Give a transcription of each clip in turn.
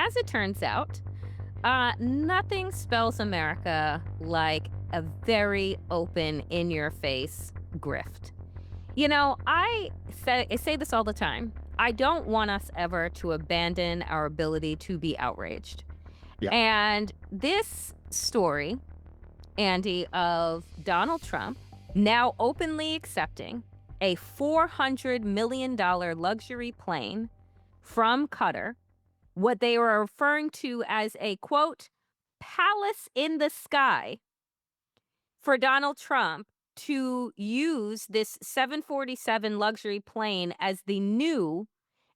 as it turns out, nothing spells America like a very open, in your face grift. I say this all the time. I don't want us ever to abandon our ability to be outraged. Yeah. And this story, Andy, of Donald Trump now openly accepting a $400 million luxury plane from Qatar, what they were referring to as a quote, palace in the sky for Donald Trump to use this 747 luxury plane as the new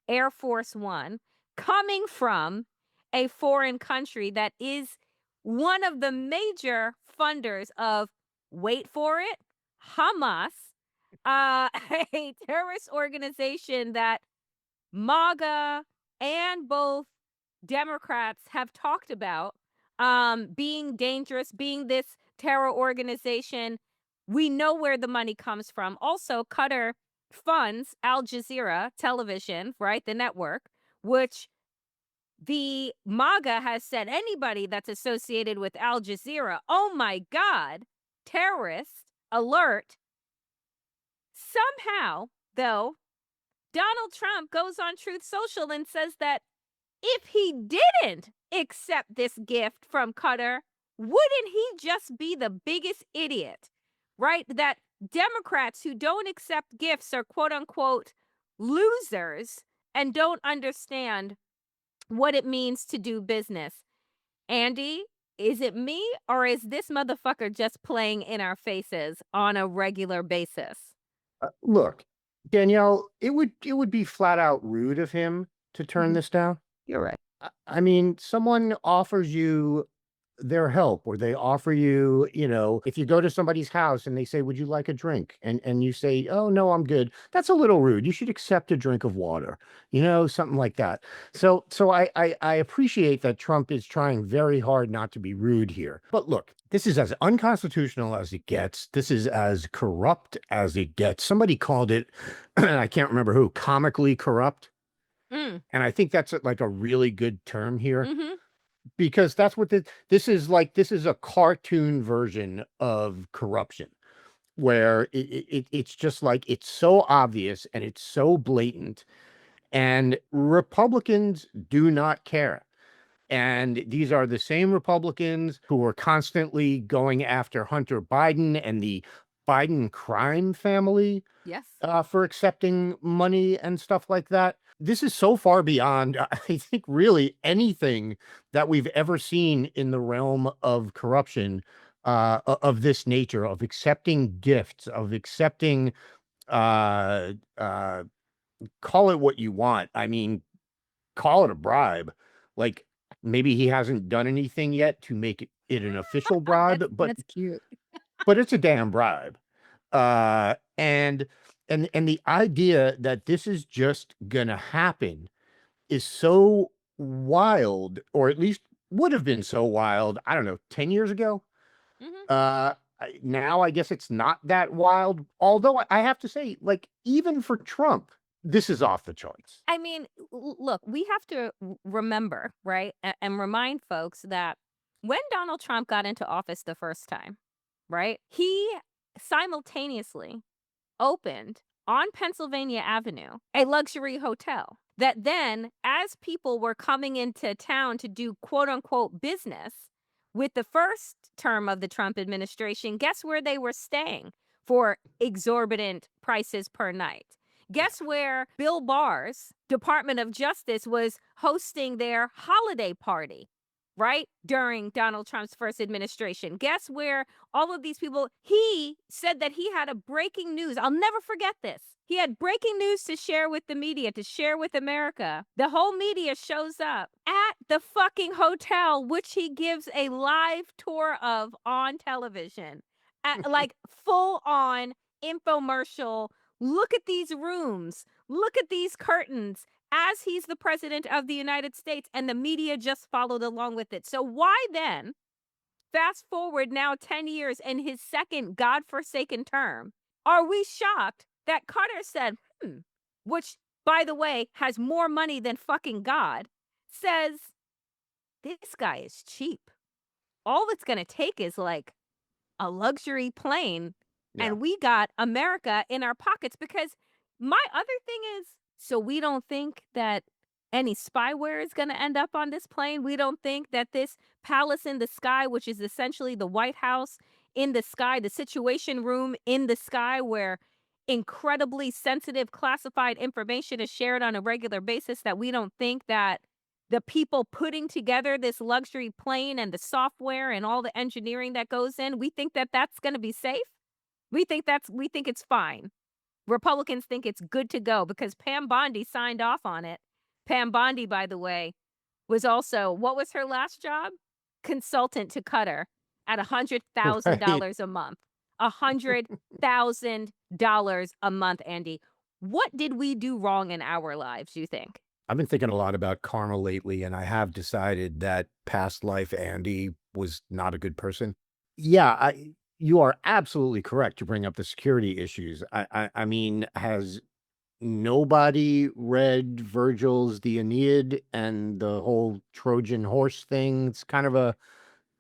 Air Force One coming from a foreign country that is one of the major funders of, wait for it, Hamas, a terrorist organization that MAGA and both Democrats have talked about being dangerous, being this terror organization. We know where the money comes from. Also, Qatar funds Al Jazeera television, right? The network, which the MAGA has said anybody that's associated with Al Jazeera, oh my God, terrorist alert. Somehow, though, Donald Trump goes on Truth Social and says that if he didn't accept this gift from Qatar, wouldn't he just be the biggest idiot? Right? That Democrats who don't accept gifts are quote unquote losers and don't understand what it means to do business. Andy, is it me or is this motherfucker just playing in our faces on a regular basis? Look, Danielle, it would be flat out rude of him to turn Mhm. this down. You're right. I mean, someone offers you their help, or they offer you, if you go to somebody's house and they say, "Would you like a drink?" and you say, "Oh, no, I'm good." That's a little rude. You should accept a drink of water, something like that. So I appreciate that Trump is trying very hard not to be rude here. But look, this is as unconstitutional as it gets. This is as corrupt as it gets. Somebody called it, I can't remember who, comically corrupt. Mm. And I think that's like a really good term here, Mhm. because that's what this is like. This is a cartoon version of corruption, where it's just like, it's so obvious and it's so blatant, and Republicans do not care. And these are the same Republicans who are constantly going after Hunter Biden and the Biden crime family Yes. for accepting money and stuff like that. This is so far beyond, I think, really anything that we've ever seen in the realm of corruption, of this nature, of accepting gifts, of accepting, uh, uh, call it what you want. I mean, call it a bribe. Like, maybe he hasn't done anything yet to make it an official bribe, That's but that's cute. it's a damn bribe. And the idea that this is just gonna happen is so wild, or at least would have been so wild, I don't know, 10 years ago. Mhm. Now I guess it's not that wild. Although I have to say, like, even for Trump, this is off the charts. I mean, look, we have to remember, right? And remind folks that when Donald Trump got into office the first time, right? He simultaneously opened on Pennsylvania Avenue a luxury hotel that then, as people were coming into town to do quote unquote business with the first term of the Trump administration, guess where they were staying for exorbitant prices per night? Guess where Bill Barr's Department of Justice was hosting their holiday party, right? During Donald Trump's first administration. Guess where all of these people, he said that he had a breaking news. I'll never forget this. He had breaking news to share with the media, to share with America. The whole media shows up at the fucking hotel, which he gives a live tour of on television, like full on infomercial. Look at these rooms. Look at these curtains, as he's the president of the United States, and the media just followed along with it. So why then, fast forward now 10 years in his second godforsaken term, are we shocked that Carter said, which, by the way, has more money than fucking God, says, this guy is cheap. All it's gonna take is, like, a luxury plane, Yeah. and we got America in our pockets. Because my other thing is, so we don't think that any spyware is gonna end up on this plane? We don't think that this palace in the sky, which is essentially the White House in the sky, the Situation Room in the sky, where incredibly sensitive classified information is shared on a regular basis, that we don't think that the people putting together this luxury plane and the software and all the engineering that goes in, we think that that's gonna be safe? We think it's fine. Republicans think it's good to go because Pam Bondi signed off on it. Pam Bondi, by the way, was also, what was her last job? Consultant to Qatar at Right. $100,000 a month. $100,000 a month, Andy. What did we do wrong in our lives, you think? I've been thinking a lot about karma lately, and I have decided that past life Andy was not a good person. Yeah, you are absolutely correct to bring up the security issues. I mean, has nobody read Virgil's The Aeneid and the whole Trojan horse thing? It's kind of a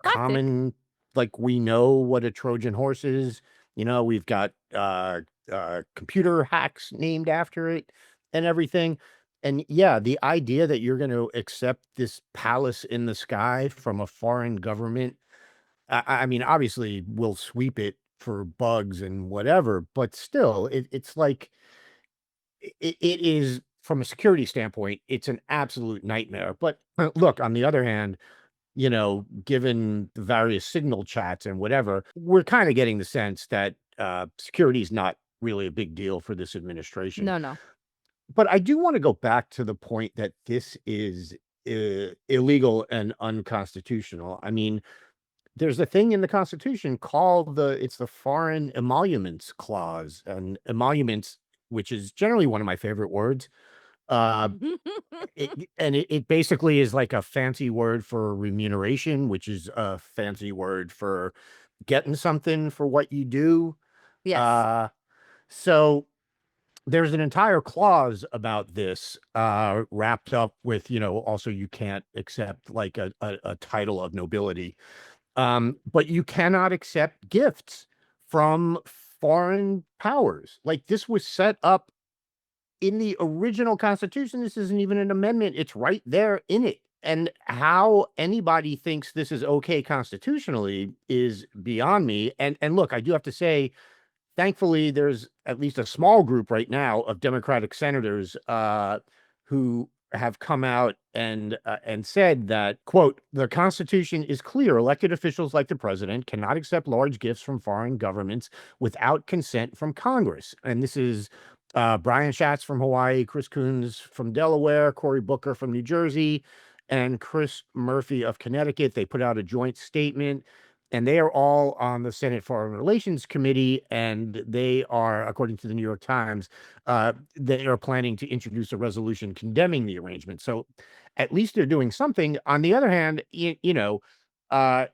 Classic. common, like, we know what a Trojan horse is. You know, we've got computer hacks named after it and everything. And yeah, the idea that you're going to accept this palace in the sky from a foreign government, I mean, obviously we'll sweep it for bugs and whatever, but still, it's like it is from a security standpoint, it's an absolute nightmare. But look, on the other hand, you know, given the various signal chats and whatever, we're kind of getting the sense that security is not really a big deal for this administration. No, no. But I do want to go back to the point that this is illegal and unconstitutional. I mean, there's a thing in the Constitution called the Foreign Emoluments Clause, and emoluments, which is generally one of my favorite words. Uh, it basically is like a fancy word for remuneration, which is a fancy word for getting something for what you do. Yes. Uh, so there's an entire clause about this, wrapped up with, you know, also you can't accept like a title of nobility. But you cannot accept gifts from foreign powers. Like this was set up in the original Constitution. This isn't even an amendment. It's right there in it. And how anybody thinks this is okay constitutionally is beyond me. And look, I do have to say, thankfully, there's at least a small group right now of Democratic senators who have come out and said that, quote, "The Constitution is clear. Elected officials like the president cannot accept large gifts from foreign governments without consent from Congress." And this is Brian Schatz from Hawaii, Chris Coons from Delaware, Cory Booker from New Jersey, and Chris Murphy of Connecticut. They put out a joint statement, and they are all on the Senate Foreign Relations Committee, and they are, according to the New York Times, they are planning to introduce a resolution condemning the arrangement. So at least they're doing something. On the other hand, you know, uh,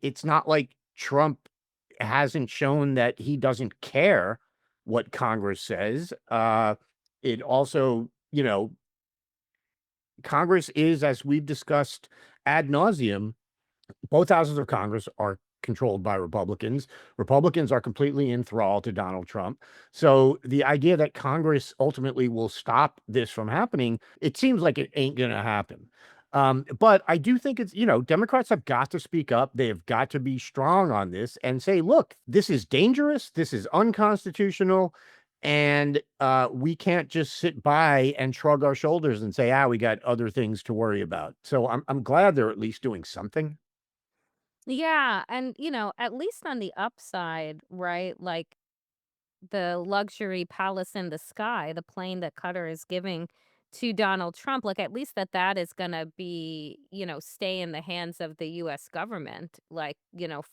it's not like Trump hasn't shown that he doesn't care what Congress says. It also, you know, Congress is, as we've discussed ad nauseum, both houses of Congress are controlled by Republicans. Republicans are completely enthralled to Donald Trump. So the idea that Congress ultimately will stop this from happening, it seems like it ain't going to happen. But I do think it's, you know, Democrats have got to speak up. They have got to be strong on this and say, look, this is dangerous. This is unconstitutional. And we can't just sit by and shrug our shoulders and say, we got other things to worry about. So I'm glad they're at least doing something. Yeah, and, at least on the upside, right, like, the luxury palace in the sky, the plane that Qatar is giving to Donald Trump, like, at least that is gonna be, stay in the hands of the US government, like,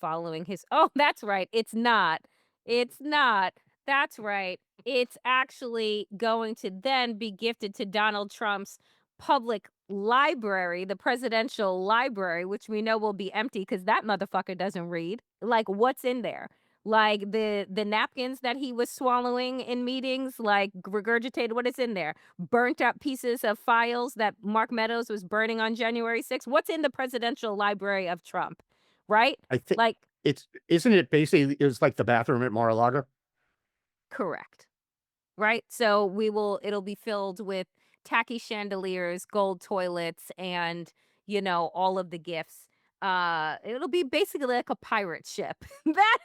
following his Oh, that's right, it's not. It's not. That's right. It's actually going to then be gifted to Donald Trump's public library, the presidential library, which we know will be empty because that motherfucker doesn't read. Like, what's in there? Like the napkins that he was swallowing in meetings, like regurgitated what is in there? Burnt up pieces of files that Mark Meadows was burning on January 6th. What's in the presidential library of Trump? Right? I think Like, isn't it basically it was like the bathroom at Mar-a-Lago? correct. Right? So it'll be filled with tacky chandeliers, gold toilets, and, all of the gifts. It'll be basically like a pirate ship. That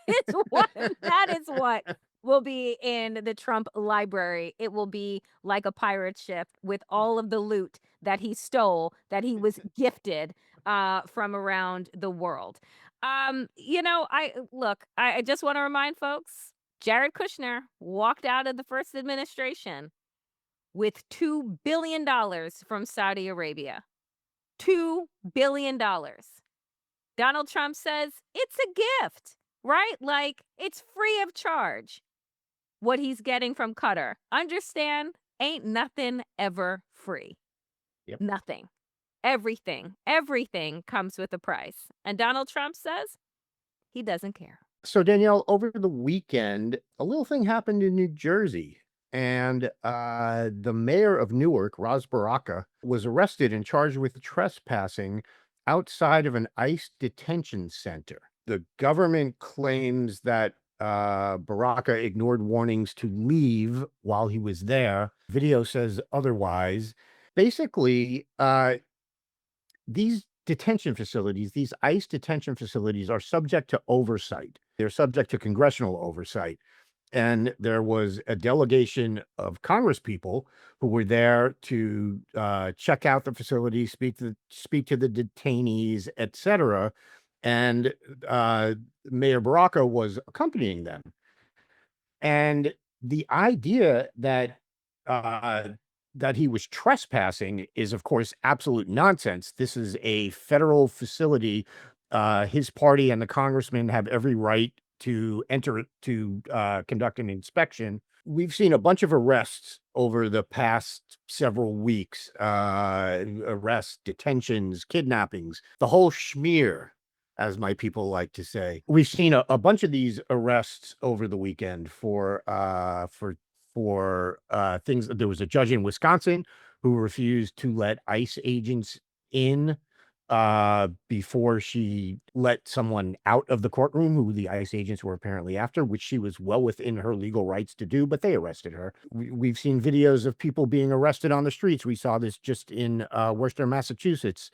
is what will be in the Trump library. It will be like a pirate ship with all of the loot that he stole, that he was gifted from around the world. I just want to remind folks, Jared Kushner walked out of the first administration with $2 billion from Saudi Arabia. $2 billion. Donald Trump says it's a gift, right? Like, it's free of charge what he's getting from Qatar. Understand? Ain't nothing ever free. Yep. Nothing. Everything comes with a price. And Donald Trump says he doesn't care. So Danielle, over the weekend, a little thing happened in New Jersey, and the mayor of Newark, Ras Baraka, was arrested and charged with trespassing outside of an ICE detention center. The government claims that Baraka ignored warnings to leave while he was there. Video says otherwise. Basically, these detention facilities, these ICE detention facilities are subject to oversight. They're subject to congressional oversight. And there was a delegation of Congress people who were there to check out the facility, speak to the detainees, etc. And Mayor Baraka was accompanying them. And the idea uh, that he was trespassing is, of course, absolute nonsense. This is a federal facility. His party and the congressman have every right to enter to conduct an inspection. We've seen a bunch of arrests over the past several weeks, arrests, detentions, kidnappings, the whole schmear, as my people like to say. We've seen a bunch of these arrests over the weekend for things. There was a judge in Wisconsin who refused to let ICE agents in before she let someone out of the courtroom who the ICE agents were apparently after, which she was well within her legal rights to do, but they arrested her. We've seen videos of people being arrested on the streets. We saw this just in Worcester, Massachusetts,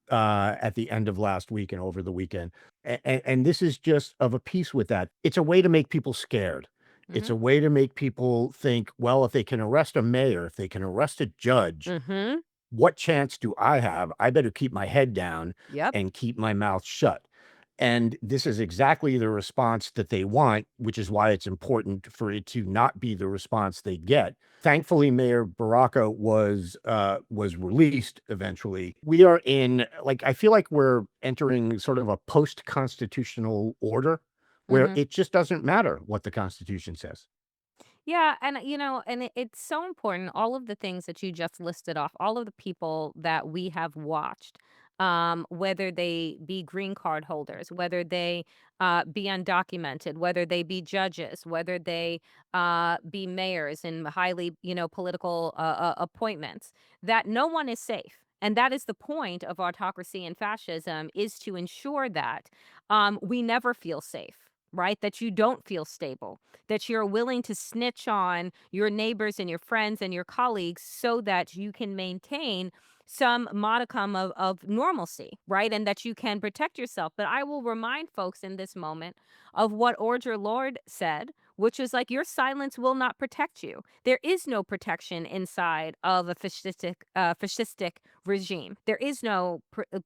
at the end of last week and over the weekend. And this is just of a piece with that. It's a way to make people scared. It's Mhm. a way to make people think, well, if they can arrest a mayor, if they can arrest a judge, Mhm. what chance do I have? I better keep my head down Yep. and keep my mouth shut. And this is exactly the response that they want, which is why it's important for it to not be the response they get. Thankfully, Mayor Baraka was released eventually. We are in, like, I feel like we're entering sort of a post-constitutional order where Mhm. it just doesn't matter what the Constitution says. Yeah, and it's so important. All of the things that you just listed off, all of the people that we have watched, whether they be green card holders, whether they be undocumented, whether they be judges, whether they be mayors in highly, political appointments, that no one is safe. And that is the point of autocracy and fascism, is to ensure that we never feel safe, right? That you don't feel stable, that you're willing to snitch on your neighbors and your friends and your colleagues so that you can maintain some modicum of normalcy, right? And that you can protect yourself. But I will remind folks in this moment of what Orger Lord said, which is like, your silence will not protect you. There is no protection inside of a fascistic regime. There is no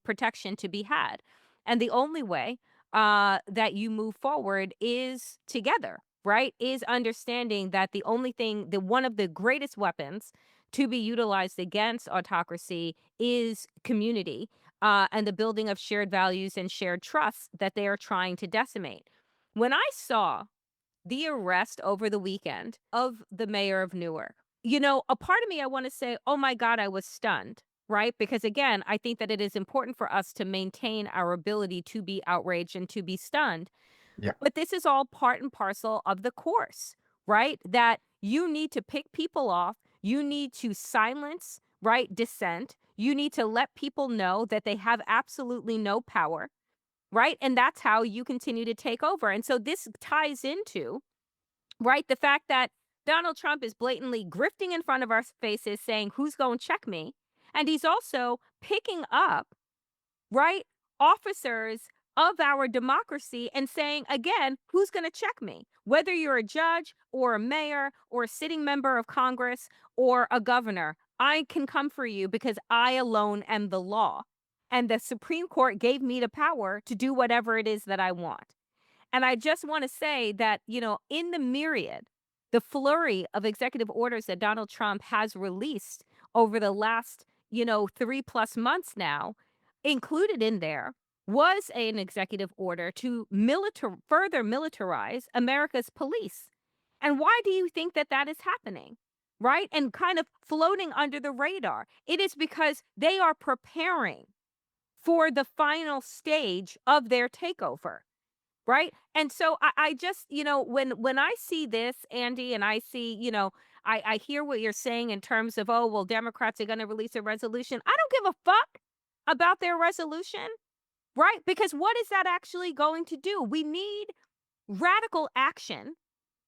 protection to be had. And the only way that you move forward is together, right? Is understanding that one of the greatest weapons to be utilized against autocracy is community, and the building of shared values and shared trusts that they are trying to decimate. When I saw the arrest over the weekend of the mayor of Newark, a part of me, I want to say, oh my God, I was stunned, right? Because again, I think that it is important for us to maintain our ability to be outraged and to be stunned. Yeah. But this is all part and parcel of the course, right? That you need to pick people off, you need to silence, right, dissent. You need to let people know that they have absolutely no power, right? And that's how you continue to take over. And so this ties into, right, the fact that Donald Trump is blatantly grifting in front of our faces saying, "Who's going to check me?" And he's also picking up, right, officers of our democracy and saying, again, who's going to check me? Whether you're a judge or a mayor or a sitting member of Congress or a governor, I can come for you because I alone am the law. And the Supreme Court gave me the power to do whatever it is that I want. And I just want to say that, in the myriad, the flurry of executive orders that Donald Trump has released over the last, 3+ months now, included in there was an executive order to further militarize America's police. And why do you think that that is happening? Right? And kind of floating under the radar. It is because they are preparing for the final stage of their takeover. Right? And so I just, when I see this, Andy, and I see, I hear what you're saying in terms of, oh, well, Democrats are going to release a resolution. I don't give a fuck about their resolution, right? Because what is that actually going to do? We need radical action,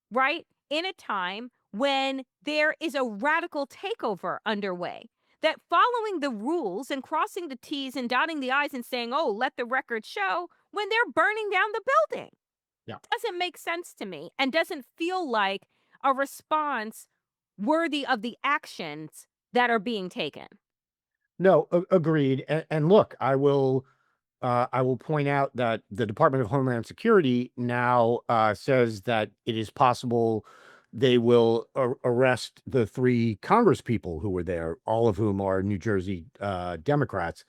right? In a time when there is a radical takeover underway. That following the rules and crossing the T's and dotting the I's and saying, oh, let the record show when they're burning down the building Yeah. doesn't make sense to me and doesn't feel like a response worthy of the actions that are being taken. No, agreed. And look, I will point out that the Department of Homeland Security now says that it is possible they will arrest the three Congress people who were there, all of whom are New Jersey Democrats.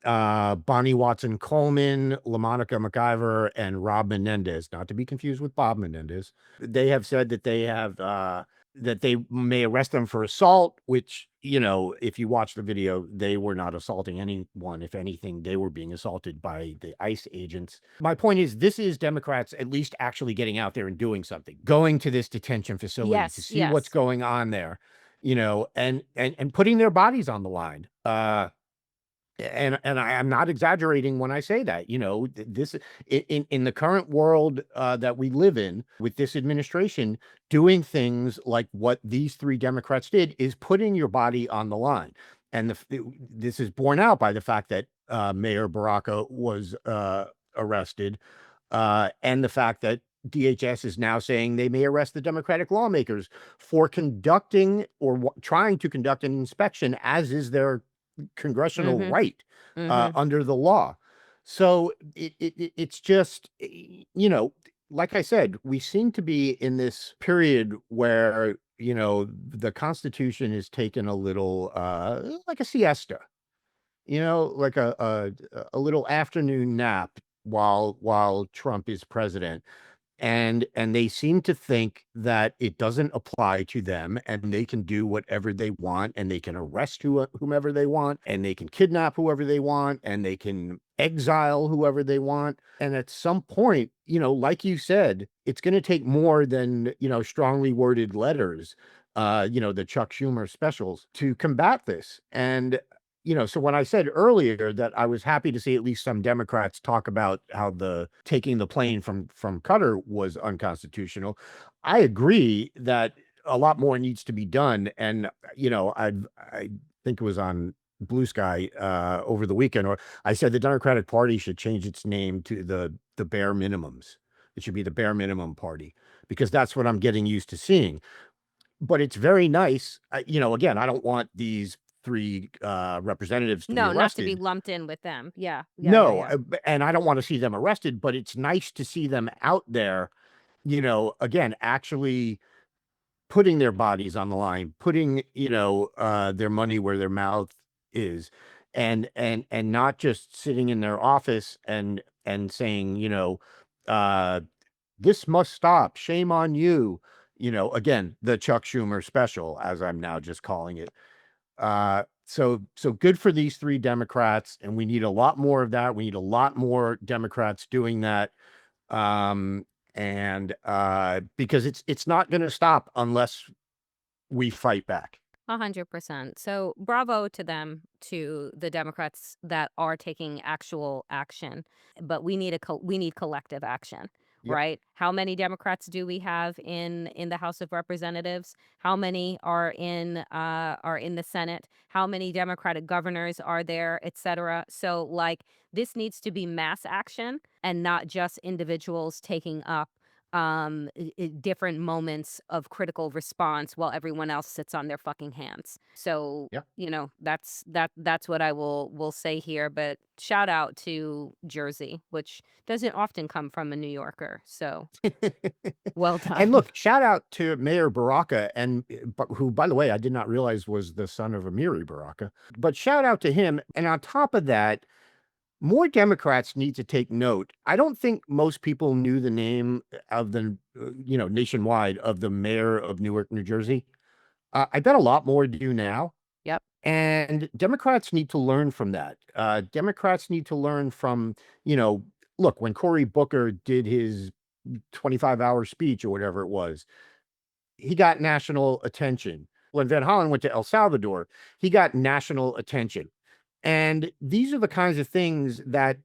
Bonnie Watson Coleman, LaMonica McIver, and Rob Menendez, not to be confused with Bob Menendez. They have said that that they may arrest them for assault, which, if you watch the video, they were not assaulting anyone. If anything, they were being assaulted by the ICE agents. My point is, this is Democrats at least actually getting out there and doing something, going to this detention facility to Yes, see what's yes. going on there, and putting their bodies on the line. And I am not exaggerating when I say that, this in the current world that we live in with this administration, doing things like what these three Democrats did is putting your body on the line. And this is borne out by the fact that Mayor Baraka was arrested, and the fact that DHS is now saying they may arrest the Democratic lawmakers for conducting or trying to conduct an inspection, as is their congressional Mhm. right Mhm. under the law. So it's just, like I said, we seem to be in this period where, the Constitution is taken a little like a siesta, like a little afternoon nap while Trump is president. And they seem to think that it doesn't apply to them, and they can do whatever they want, and they can arrest whomever they want, and they can kidnap whoever they want, and they can exile whoever they want. And at some point, like you said, it's going to take more than, strongly worded letters, the Chuck Schumer specials to combat this. And so when I said earlier that I was happy to see at least some Democrats talk about how the taking the plane from Qatar was unconstitutional, I agree that a lot more needs to be done. And I think it was on Blue Sky over the weekend, or I said the Democratic Party should change its name to the bare minimums. It should be the bare minimum party, because that's what I'm getting used to seeing. But it's very nice. Again, I don't want these three representatives to be No, not to be arrested. lumped in with them. Yeah. Yeah, yeah, No, yeah. and I don't want to see them arrested, but it's nice to see them out there, again, actually putting their bodies on the line, putting, their money where their mouth is, and not just sitting in their office and saying, uh, this must stop. Shame on you. Again, the Chuck Schumer special, as I'm now just calling it. So good for these three Democrats, and we need a lot more of that. We need a lot more Democrats doing that. Um, and because it's not going to stop unless we fight back. 100%. So bravo to them, to the Democrats that are taking actual action. But we need collective action, Yep. right? How many Democrats do we have in the House of Representatives? How many are in the Senate? How many Democratic governors are there, et cetera? So like this needs to be mass action and not just individuals taking up different moments of critical response while everyone else sits on their fucking hands. So, Yep. that's what I will say here, but shout out to Jersey, which doesn't often come from a New Yorker. So, well And done. look, shout out to Mayor Baraka, and who, by the way, I did not realize was the son of Amiri Baraka. But shout out to him. And on top of that, more Democrats need to take note. I don't think most people knew the name of the, nationwide, of the mayor of Newark, New Jersey. I bet a lot more do now. Yep. And Democrats need to learn from that. Democrats need to learn from, you know, look, when Cory Booker did his 25-hour speech or whatever it was, he got national attention. When Van Hollen went to El Salvador, he got national attention. And these are the kinds of things that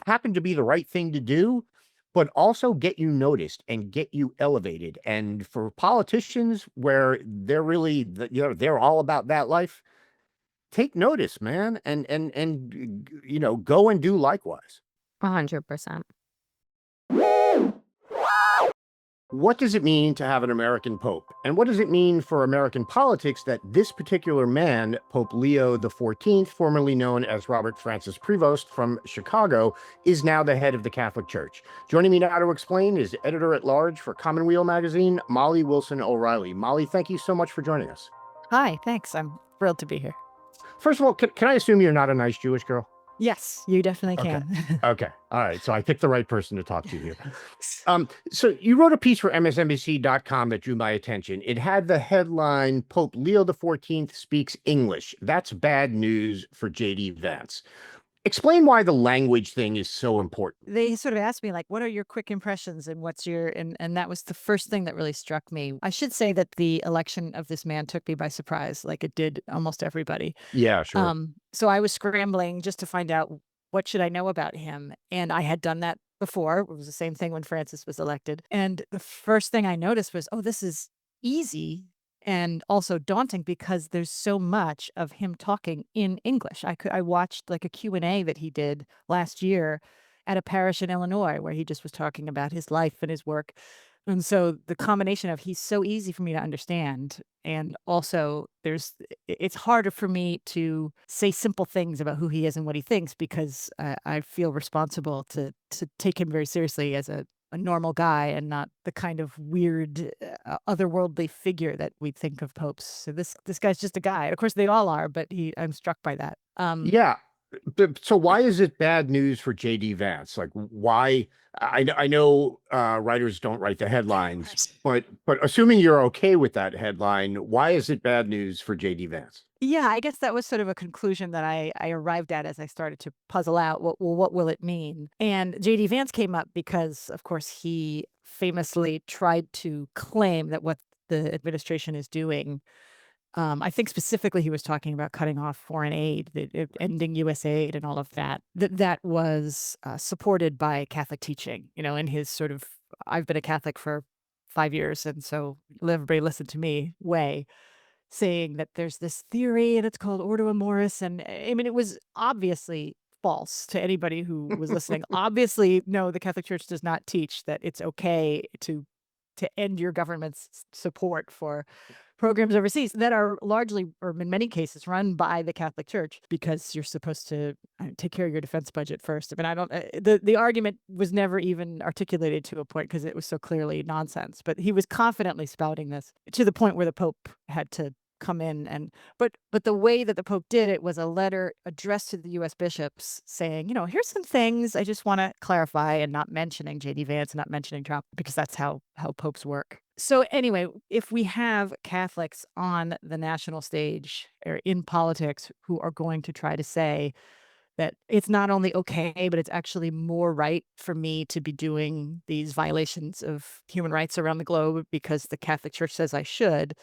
happen to be the right thing to do, but also get you noticed and get you elevated. And for politicians where they're really, they're all about that life, take notice, man, and go and do likewise. 100%. What does it mean to have an American pope? And what does it mean for American politics that this particular man, Pope Leo XIV, formerly known as Robert Francis Prevost from Chicago, is now the head of the Catholic Church? Joining me now to explain is editor-at-large for Commonweal magazine, Mollie Wilson O'Reilly. Mollie, thank you so much for joining us. Hi, thanks. I'm thrilled to be here. First of all, can I assume you're not a nice Jewish girl? Yes, you definitely Okay. can. Okay. All right. So I picked the right person to talk to here. So you wrote a piece for MSNBC.com that drew my attention. It had the headline, Pope Leo XIV speaks English. That's bad news for J.D. Vance. Explain why the language thing is so important. They sort of asked me, like, what are your quick impressions and what's your, and that was the first thing that really struck me. I should say that the election of this man took me by surprise, like it did almost everybody. Yeah, sure. So I was scrambling just to find out what should I know about him. And I had done that before. It was the same thing when Francis was elected. And the first thing I noticed was, oh, this is easy and also daunting because there's so much of him talking in English. I watched like a Q&A that he did last year at a parish in Illinois where he just was talking about his life and his work. And so the combination of he's so easy for me to understand, and also it's harder for me to say simple things about who he is and what he thinks because I feel responsible to take him very seriously as a normal guy and not the kind of weird otherworldly figure that we think of popes. So this guy's just a guy. Of course, they all are, but I'm struck by that. Yeah. So why is it bad news for J.D. Vance? Like, why? I know writers don't write the headlines, but assuming you're okay with that headline, why is it bad news for J.D. Vance? Yeah, I guess that was sort of a conclusion that I arrived at as I started to puzzle out what will it mean? And JD Vance came up because, of course, he famously tried to claim that what the administration is doing. I think specifically he was talking about cutting off foreign aid, ending U.S. aid, and all of that. That was supported by Catholic teaching. You know, in his sort of, I've been a Catholic for 5 years, and so everybody listen to me way, saying that there's this theory and it's called Ordo Amoris. And I mean, it was obviously false to anybody who was listening. Obviously, no, the Catholic Church does not teach that it's okay to end your government's support for programs overseas that are largely, or in many cases, run by the Catholic Church because you're supposed to take care of your defense budget first. I mean, I don't. The argument was never even articulated to a point because it was so clearly nonsense. But he was confidently spouting this to the point where the Pope had to come in but the way that the Pope did it was a letter addressed to the US bishops saying, here's some things I just want to clarify, and not mentioning JD Vance and not mentioning Trump because that's how popes work. So anyway, if we have Catholics on the national stage or in politics who are going to try to say that it's not only okay, but it's actually more right for me to be doing these violations of human rights around the globe because the Catholic Church says I should,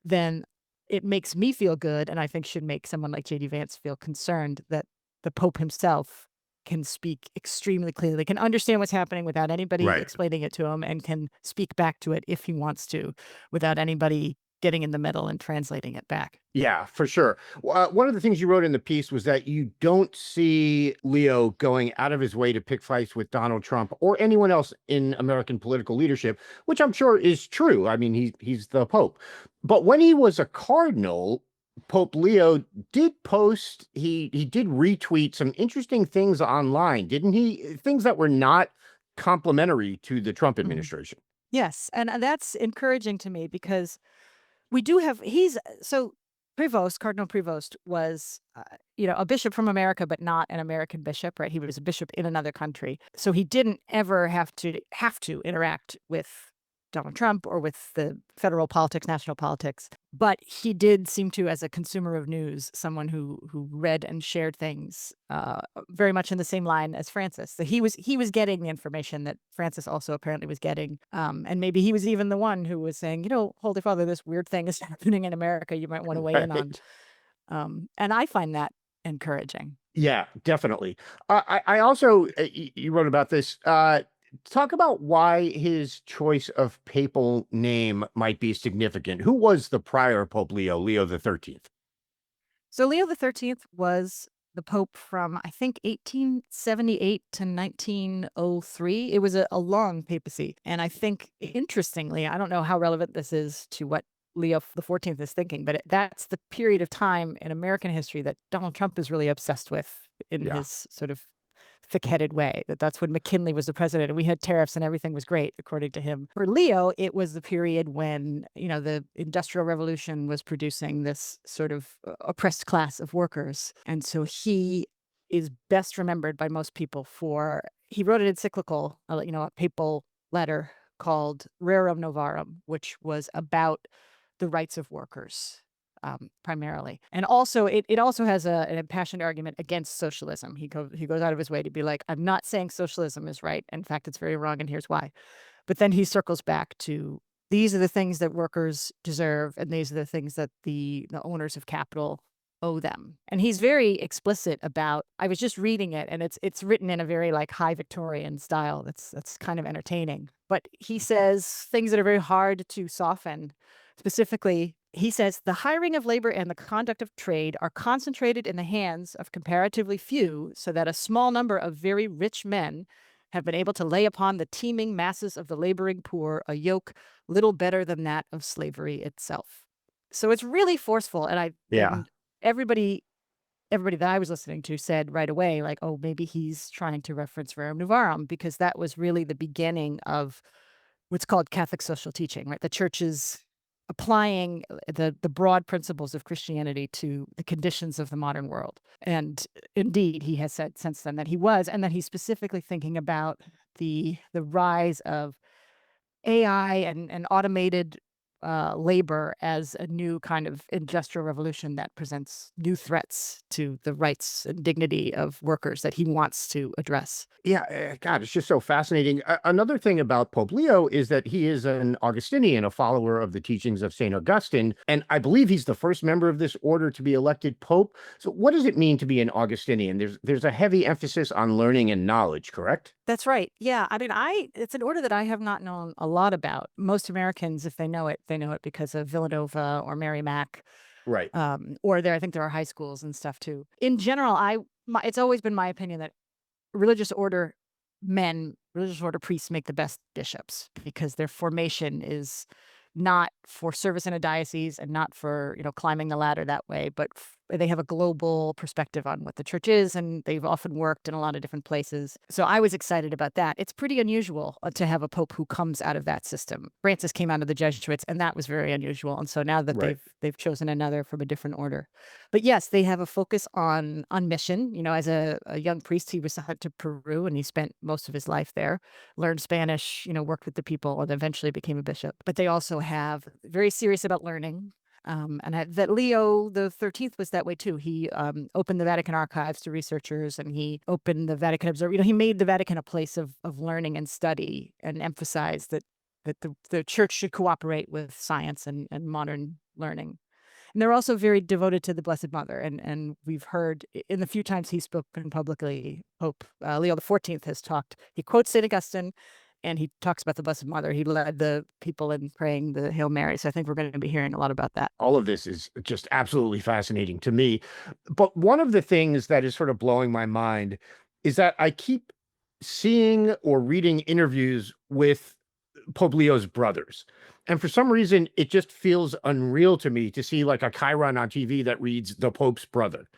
then it makes me feel good, and I think should make someone like JD Vance feel concerned that the Pope himself can speak extremely clearly, can understand what's happening without anybody Right. explaining it to him, and can speak back to it if he wants to, without anybody getting in the middle and translating it back. Yeah, for sure. One of the things you wrote in the piece was that you don't see Leo going out of his way to pick fights with Donald Trump or anyone else in American political leadership, which I'm sure is true. I mean, he's the Pope. But when he was a cardinal, Pope Leo did post, he did retweet some interesting things online, didn't he? Things that were not complimentary to the Trump Mhm. administration. Yes, and that's encouraging to me because we do have he's so Prevost, Cardinal Prevost was, a bishop from America, but not an American bishop, right? He was a bishop in another country. So he didn't ever have to interact with Donald Trump or with the federal politics, national politics. But he did seem to, as a consumer of news, someone who read and shared things very much in the same line as Francis. So he was getting the information that Francis also apparently was getting, and maybe he was even the one who was saying, Holy Father, this weird thing is happening in America. You might want to weigh in on. Right. And I find that encouraging. Yeah, definitely. I also, you wrote about this. Talk about why his choice of papal name might be significant. Who was the prior Pope Leo, Leo the 13th? So Leo the 13th was the Pope from, I think, 1878 to 1903. It was a long papacy. And I think, interestingly, I don't know how relevant this is to what Leo the 14th is thinking, but that's the period of time in American history that Donald Trump is really obsessed with in Yeah. his sort of thick-headed way. That's when McKinley was the president and we had tariffs and everything was great, according to him. For Leo, it was the period when, the Industrial Revolution was producing this sort of oppressed class of workers. And so he is best remembered by most people for, he wrote an encyclical, a papal letter called Rerum Novarum, which was about the rights of workers. Primarily, and also it also has an impassioned argument against socialism. He goes out of his way to be like, I'm not saying socialism is right. In fact, it's very wrong, and here's why. But then he circles back to, these are the things that workers deserve, and these are the things that the owners of capital owe them. And he's very explicit about. I was just reading it, and it's written in a very like high Victorian style. That's kind of entertaining. But he says things that are very hard to soften. Specifically, he says the hiring of labor and the conduct of trade are concentrated in the hands of comparatively few, so that a small number of very rich men have been able to lay upon the teeming masses of the laboring poor a yoke little better than that of slavery itself. So it's really forceful, Yeah. and everybody that I was listening to said right away, like, oh, maybe he's trying to reference Rerum Novarum, because that was really the beginning of what's called Catholic social teaching, right? The church is applying the broad principles of Christianity to the conditions of the modern world. And indeed, he has said since then that he was, and that he's specifically thinking about the rise of AI and automated labor as a new kind of industrial revolution that presents new threats to the rights and dignity of workers that he wants to address. Yeah, God, it's just so fascinating. Another thing about Pope Leo is that he is an Augustinian, a follower of the teachings of St. Augustine, and I believe he's the first member of this order to be elected Pope. So what does it mean to be an Augustinian? There's a heavy emphasis on learning and knowledge, correct? That's right. Yeah. I mean, it's an order that I have not known a lot about. Most Americans, if they know it because of Villanova or Mary Mac, Right. or I think there are high schools and stuff too. In general, it's always been my opinion that religious order religious order priests make the best bishops because their formation is not for service in a diocese and not for, climbing the ladder that way, but they have a global perspective on what the church is, and they've often worked in a lot of different places. So I was excited about that. It's pretty unusual to have a pope who comes out of that system. Francis came out of the Jesuits, and that was very unusual. And so now that Right. they've chosen another from a different order. But yes, they have a focus on mission. As a young priest, he was sent to Peru, and he spent most of his life there, learned Spanish, worked with the people, and eventually became a bishop. But they also have very serious about learning. That Leo the 13th was that way too. He opened the Vatican archives to researchers, and he opened the Vatican Observer. He made the Vatican a place of learning and study, and emphasized that the church should cooperate with science and modern learning. And they're also very devoted to the Blessed Mother. And we've heard in the few times he's spoken publicly, Pope Leo the 14th has talked. He quotes St. Augustine, and he talks about the Blessed Mother. He led the people in praying the Hail Mary. So I think we're going to be hearing a lot about that. All of this is just absolutely fascinating to me. But one of the things that is sort of blowing my mind is that I keep seeing or reading interviews with Pope Leo's brothers. And for some reason, it just feels unreal to me to see like a chyron on TV that reads the Pope's brother.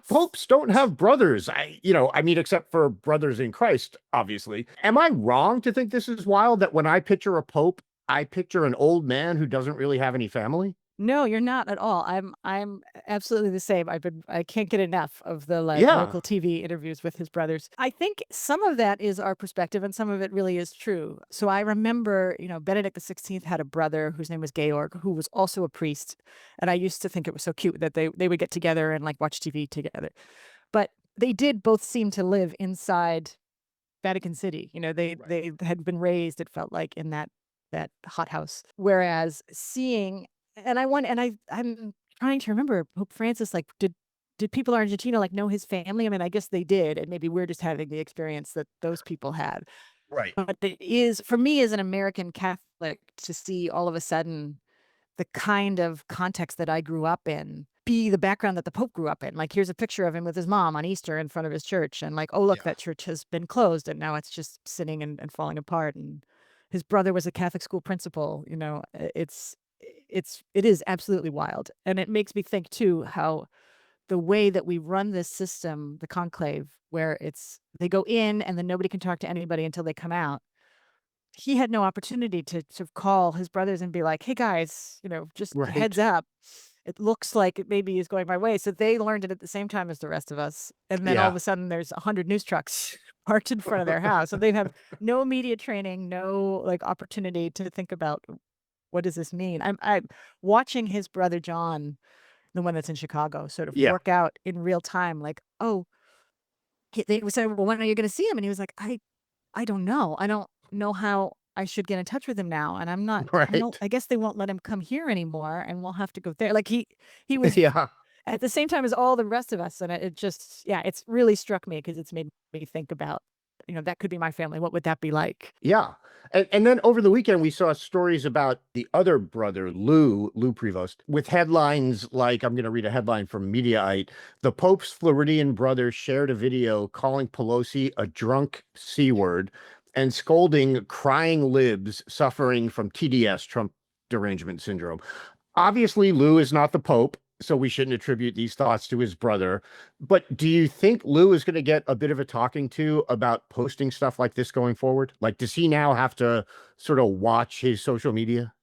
Popes don't have brothers. I mean, except for brothers in Christ, obviously. Am I wrong to think this is wild, that when I picture a Pope, I picture an old man who doesn't really have any family? No, you're not at all. I'm absolutely the same. I can't get enough of the Yeah, local TV interviews with his brothers. I think some of that is our perspective, and some of it really is true. So I remember, Benedict XVI had a brother whose name was Georg, who was also a priest, and I used to think it was so cute that they would get together and like watch TV together. But they did both seem to live inside Vatican City. They right. they had been raised, it felt like, in that hothouse. Whereas seeing, and I'm trying to remember Pope Francis, like, did people in Argentina like know his family? I mean, I guess they did, and maybe we're just having the experience that those people had. Right. But it is, for me as an American Catholic, to see all of a sudden the kind of context that I grew up in be the background that the Pope grew up in. Like, here's a picture of him with his mom on Easter in front of his church, and like, oh look, Yeah. that church has been closed and now it's just sitting and falling apart. And his brother was a Catholic school principal. It is absolutely wild. And it makes me think too how the way that we run this system, the conclave, where they go in and then nobody can talk to anybody until they come out. He had no opportunity to call his brothers and be like, hey guys, just heads Right. up. It looks like it maybe is going my way. So they learned it at the same time as the rest of us. And then all of Yeah. a sudden there's 100 news trucks parked in front of their house. So they have no media training, no like opportunity to think about, what does this mean? I'm watching his brother John, the one that's in Chicago, sort of Yeah. work out in real time. Like, oh, they would say, well, when are you going to see him? And he was like, I don't know. I don't know how I should get in touch with him now. And Right. I guess they won't let him come here anymore, and we'll have to go there. Like, he was Yeah. at the same time as all the rest of us. And it just, yeah, it's really struck me because it's made me think about, that could be my family. What would that be like? Yeah. And then over the weekend, we saw stories about the other brother, Lou Prevost, with headlines like, I'm going to read a headline from Mediaite. The Pope's Floridian brother shared a video calling Pelosi a drunk C word and scolding crying libs suffering from TDS, Trump derangement syndrome. Obviously, Lou is not the Pope, so we shouldn't attribute these thoughts to his brother. But do you think Lou is going to get a bit of a talking to about posting stuff like this going forward? Like, does he now have to sort of watch his social media?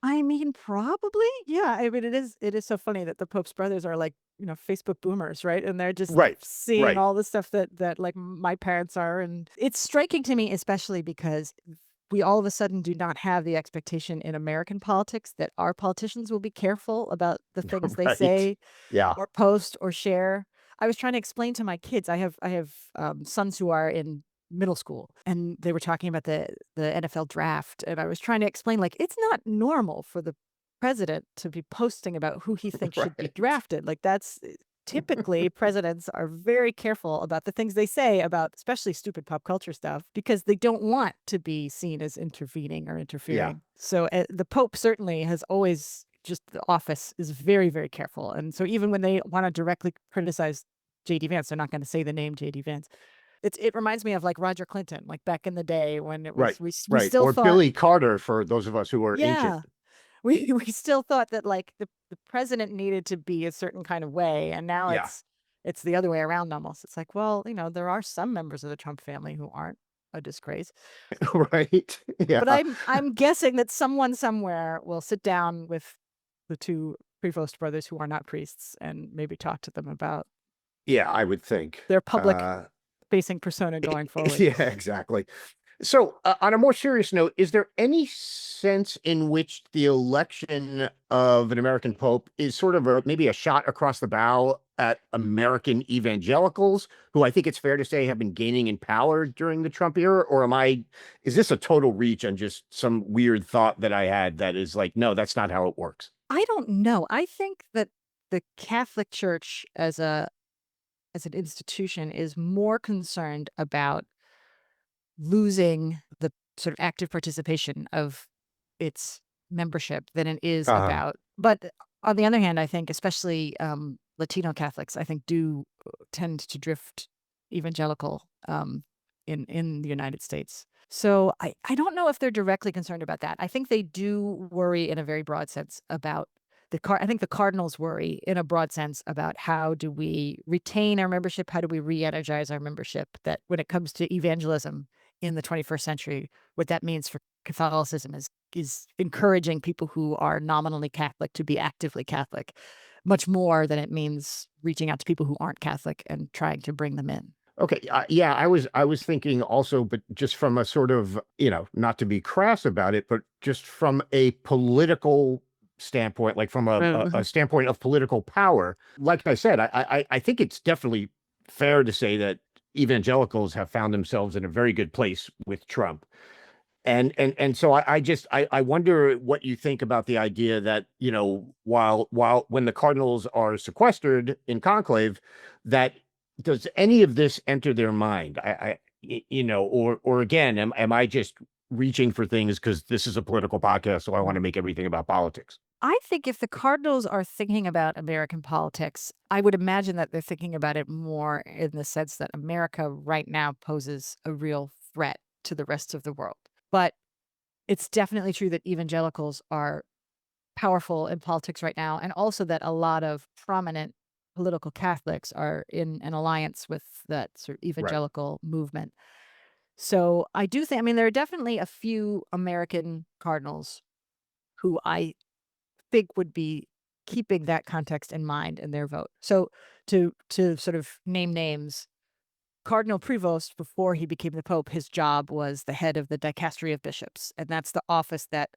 I mean, probably. Yeah. I mean, it is so funny that the Pope's brothers are like, Facebook boomers, right? And they're just Right. seeing Right. all the stuff that like my parents are. And it's striking to me, especially because we all of a sudden do not have the expectation in American politics that our politicians will be careful about the things they Right. say Yeah. or post or share. I was trying to explain to my kids. I have sons who are in middle school, and they were talking about the NFL draft, and I was trying to explain, like, it's not normal for the president to be posting about who he thinks should be Right. drafted. Like, that's typically presidents are very careful about the things they say about especially stupid pop culture stuff, because they don't want to be seen as intervening or Yeah. interfering. So the Pope certainly has always, just the office is very, very careful. And so even when they want to directly criticize JD Vance, they're not going to say the name JD Vance. It reminds me of like Roger Clinton, like back in the day when it Right. was, we Right. still Or thought, Billy Carter, for those of us who are ancient. yeah, we still thought that like the president needed to be a certain kind of way, and now Yeah. it's the other way around almost. It's like, well, there are some members of the Trump family who aren't a disgrace. Right. But Yeah. I'm guessing that someone somewhere will sit down with the two Prevost brothers who are not priests and maybe talk to them about Yeah, I would think. their public facing persona going forward. Yeah, exactly. So, on a more serious note, is there any sense in which the election of an American pope is sort of maybe a shot across the bow at American evangelicals, who I think it's fair to say have been gaining in power during the Trump era? Or is this a total reach on just some weird thought that I had that is like, no, that's not how it works? I don't know. I think that the Catholic Church as an institution is more concerned about losing the sort of active participation of its membership than it is Uh-huh. about. But on the other hand, I think especially Latino Catholics, I think do tend to drift evangelical in the United States. So I don't know if they're directly concerned about that. I think they do worry in a very broad sense about I think the Cardinals worry in a broad sense about how do we retain our membership? How do we re-energize our membership? That when it comes to evangelism in the 21st century, what that means for Catholicism is encouraging people who are nominally Catholic to be actively Catholic, much more than it means reaching out to people who aren't Catholic and trying to bring them in. Okay, yeah, I was thinking also, but just from a sort of, not to be crass about it, but just from a political standpoint, like from a standpoint of political power. Like I said, I think it's definitely fair to say that evangelicals have found themselves in a very good place with Trump. And so I wonder what you think about the idea that, while when the Cardinals are sequestered in conclave, that does any of this enter their mind? Or again, am I just reaching for things because this is a political podcast, so I want to make everything about politics? I think if the Cardinals are thinking about American politics, I would imagine that they're thinking about it more in the sense that America right now poses a real threat to the rest of the world. But it's definitely true that evangelicals are powerful in politics right now, and also that a lot of prominent political Catholics are in an alliance with that sort of Right. evangelical movement. So I do think, I mean, there are definitely a few American cardinals who I think would be keeping that context in mind in their vote. So to sort of name names, Cardinal Prevost, before he became the Pope, his job was the head of the dicastery of bishops, and that's the office that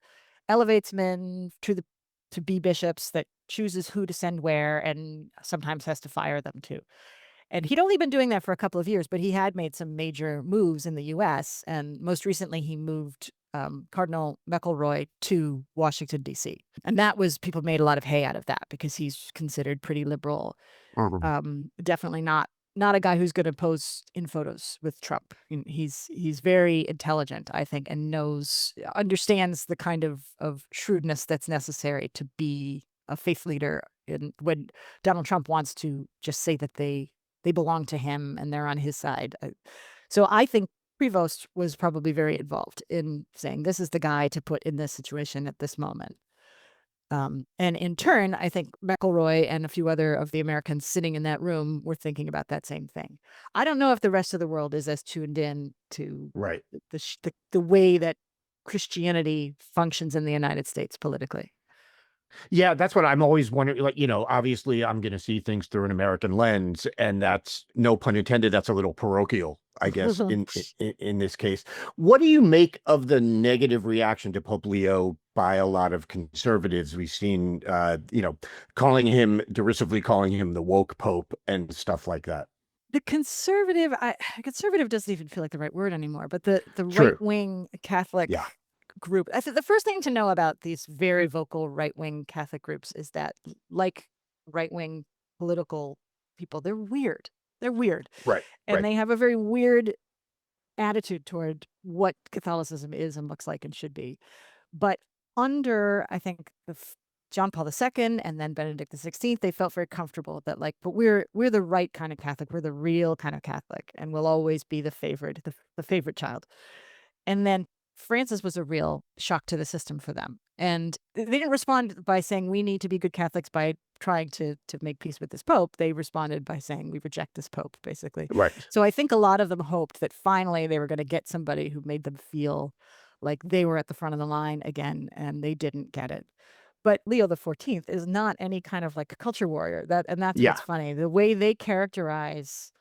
elevates men to be bishops, that chooses who to send where, and sometimes has to fire them too. And he'd only been doing that for a couple of years, but he had made some major moves in the U.S. And most recently, he moved Cardinal McElroy to Washington, D.C. And that was, people made a lot of hay out of that because he's considered pretty liberal. Mhm. Definitely not a guy who's going to pose in photos with Trump. He's very intelligent, I think, and understands the kind of shrewdness that's necessary to be a faith leader. And when Donald Trump wants to just say that they belong to him and they're on his side. So I think Prevost was probably very involved in saying this is the guy to put in this situation at this moment. And in turn, I think McElroy and a few other of the Americans sitting in that room were thinking about that same thing. I don't know if the rest of the world is as tuned in to Right. the way that Christianity functions in the United States politically. Yeah, that's what I'm always wondering. Like, obviously I'm going to see things through an American lens, and that's, no pun intended, that's a little parochial, I guess, in this case. What do you make of the negative reaction to Pope Leo by a lot of conservatives? We've seen, derisively calling him the woke pope and stuff like that. The conservative doesn't even feel like the right word anymore, but the True. right-wing Catholic Yeah. group. I think the first thing to know about these very vocal right-wing Catholic groups is that, like right-wing political people, they're weird. They're weird. Right. And Right. they have a very weird attitude toward what Catholicism is and looks like and should be. But under, I think, John Paul II and then Benedict XVI, they felt very comfortable that, like, but we're the right kind of Catholic. We're the real kind of Catholic, and we'll always be the favorite child. And then Francis was a real shock to the system for them. And they didn't respond by saying we need to be good Catholics by trying to make peace with this pope. They responded by saying we reject this pope, basically. Right. So I think a lot of them hoped that finally they were going to get somebody who made them feel like they were at the front of the line again, and they didn't get it. But Leo the 14th is not any kind of like a culture warrior. And that's Yeah. what's funny. The way they characterize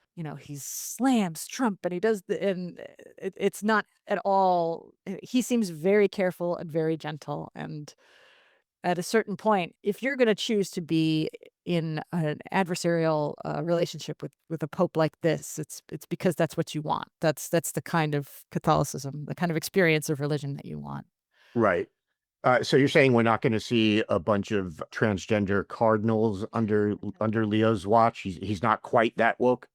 he slams Trump and he does and it's not at all. He seems very careful and very gentle. And at a certain point, if you're going to choose to be in an adversarial relationship with a pope like this, it's because that's what you want. That's the kind of Catholicism, the kind of experience of religion that you want. Right. So you're saying we're not going to see a bunch of transgender cardinals under Leo's watch? He's not quite that woke.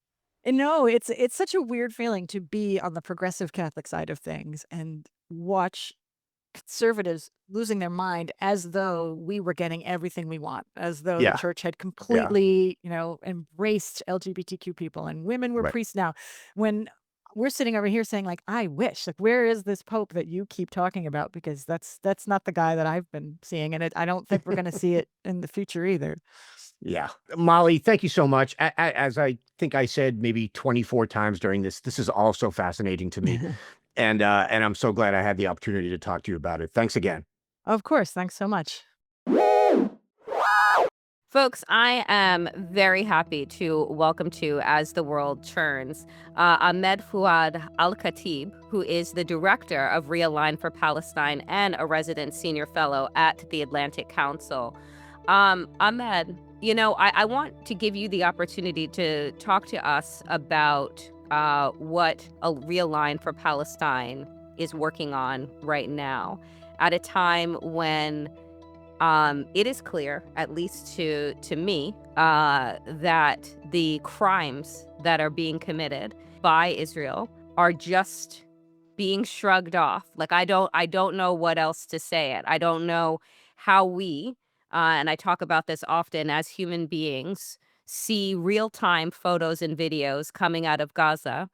And no, it's such a weird feeling to be on the progressive Catholic side of things and watch conservatives losing their mind as though we were getting everything we want, as though the Yeah. church had Yeah. completely, embraced LGBTQ people and women were Right. priests now. When we're sitting over here saying, like, I wish, like, where is this pope that you keep talking about? Because that's not the guy that I've been seeing, and I don't think we're going to see it in the future either. Yeah. Molly, thank you so much. As I think I said maybe 24 times during this is all so fascinating to me. And I'm so glad I had the opportunity to talk to you about it. Thanks again. Of course, thanks so much. Folks, I am very happy to welcome to As the World Churns, Ahmed Fouad Alkhatib, who is the director of Realign for Palestine and a resident senior fellow at the Atlantic Council. Ahmed, I want to give you the opportunity to talk to us about what a Realign for Palestine is working on right now at a time when it is clear, at least to me, that the crimes that are being committed by Israel are just being shrugged off. Like I don't know what else to say it. I don't know how we, and I talk about this often as human beings, see real time photos and videos coming out of Gaza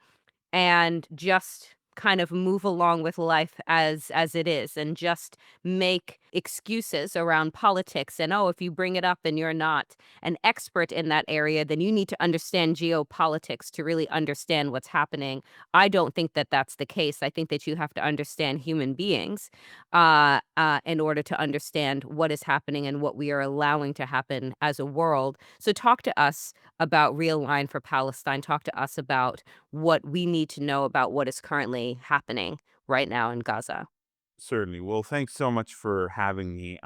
and just kind of move along with life as it is and just make excuses around politics and if you bring it up and you're not an expert in that area, then you need to understand geopolitics to really understand what's happening. I don't think that that's the case. I think that you have to understand human beings in order to understand what is happening and what we are allowing to happen as a world. So talk to us about Realign for Palestine. Talk to us about what we need to know about what is currently happening right now in Gaza. Certainly. Well, thanks so much for having me.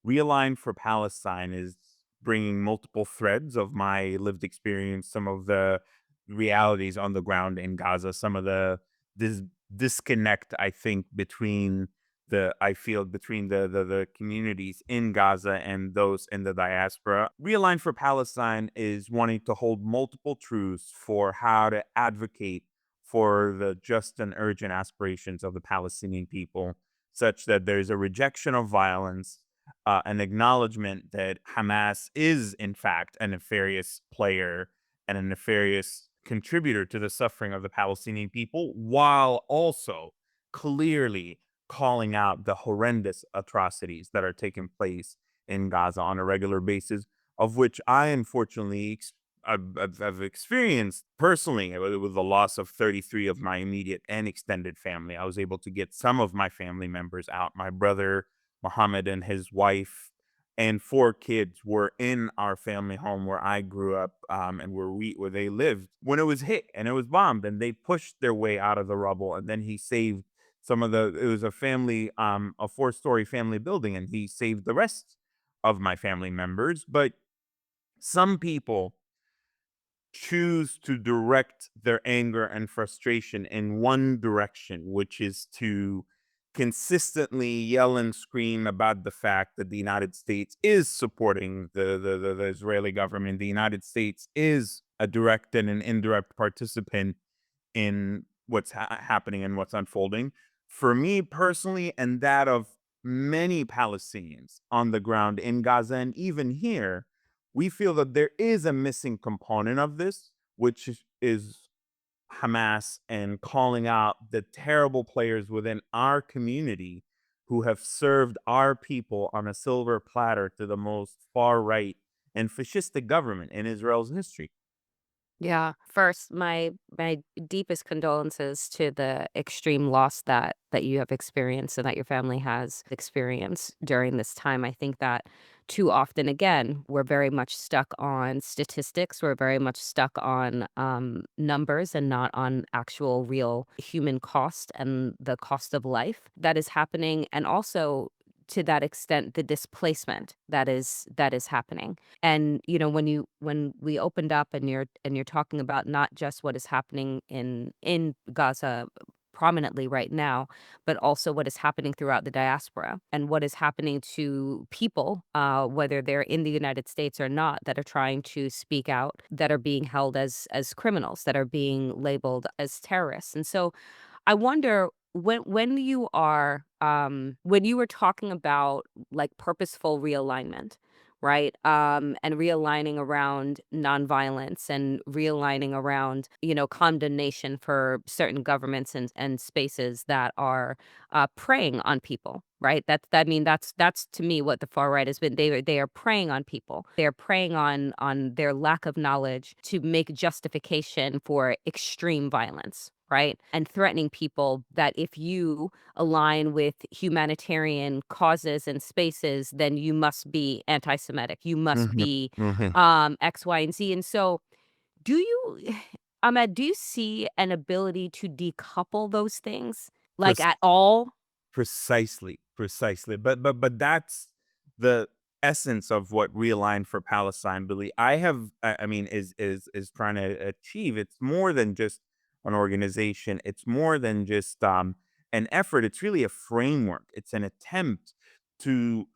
Realign for Palestine is bringing multiple threads of my lived experience, some of the realities on the ground in Gaza, some of the this disconnect I think between the communities in Gaza and those in the diaspora. Realign for Palestine is wanting to hold multiple truths for how to advocate for the just and urgent aspirations of the Palestinian people, such that there's a rejection of violence, an acknowledgement that Hamas is, in fact, a nefarious player and a nefarious contributor to the suffering of the Palestinian people, while also clearly calling out the horrendous atrocities that are taking place in Gaza on a regular basis, of which I unfortunately I've experienced personally with the loss of 33 of my immediate and extended family. I was able to get some of my family members out. My brother, Muhammad, and his wife and four kids were in our family home where I grew up, and where they lived when it was hit and it was bombed, and they pushed their way out of the rubble. And then he saved it was a family, a four-story family building, and he saved the rest of my family members. But some people choose to direct their anger and frustration in one direction, which is to consistently yell and scream about the fact that the United States is supporting the Israeli government. The United States is a direct and an indirect participant in what's happening and what's unfolding. For me personally, and that of many Palestinians on the ground in Gaza and even here, we feel that there is a missing component of this, which is Hamas and calling out the terrible players within our community who have served our people on a silver platter to the most far right and fascistic government in Israel's history. Yeah. First, my deepest condolences to the extreme loss that you have experienced and that your family has experienced during this time. I think that too often, again, we're very much stuck on statistics. We're very much stuck on numbers and not on actual real human cost and the cost of life that is happening, and also to that extent the displacement that is happening. And when we opened up and you're talking about not just what is happening in Gaza prominently right now, but also what is happening throughout the diaspora and what is happening to people, whether they're in the United States or not, that are trying to speak out, that are being held as criminals, that are being labeled as terrorists. And so I wonder, when you were talking about like purposeful realignment, right? And realigning around nonviolence and realigning around, condemnation for certain governments and spaces that are preying on people, right? That's to me what the far right has been. They are preying on people. They're preying on their lack of knowledge to make justification for extreme violence, right? And threatening people that if you align with humanitarian causes and spaces, then you must be anti-Semitic. You must Mhm, be mhm. X, Y, and Z. And so, do you, Ahmed, do you see an ability to decouple those things, like at all? Precisely, precisely. But that's the essence of what Realign for Palestine believe. I mean, is trying to achieve. It's more than just an organization. It's more than just an effort. It's really a framework. It's an attempt to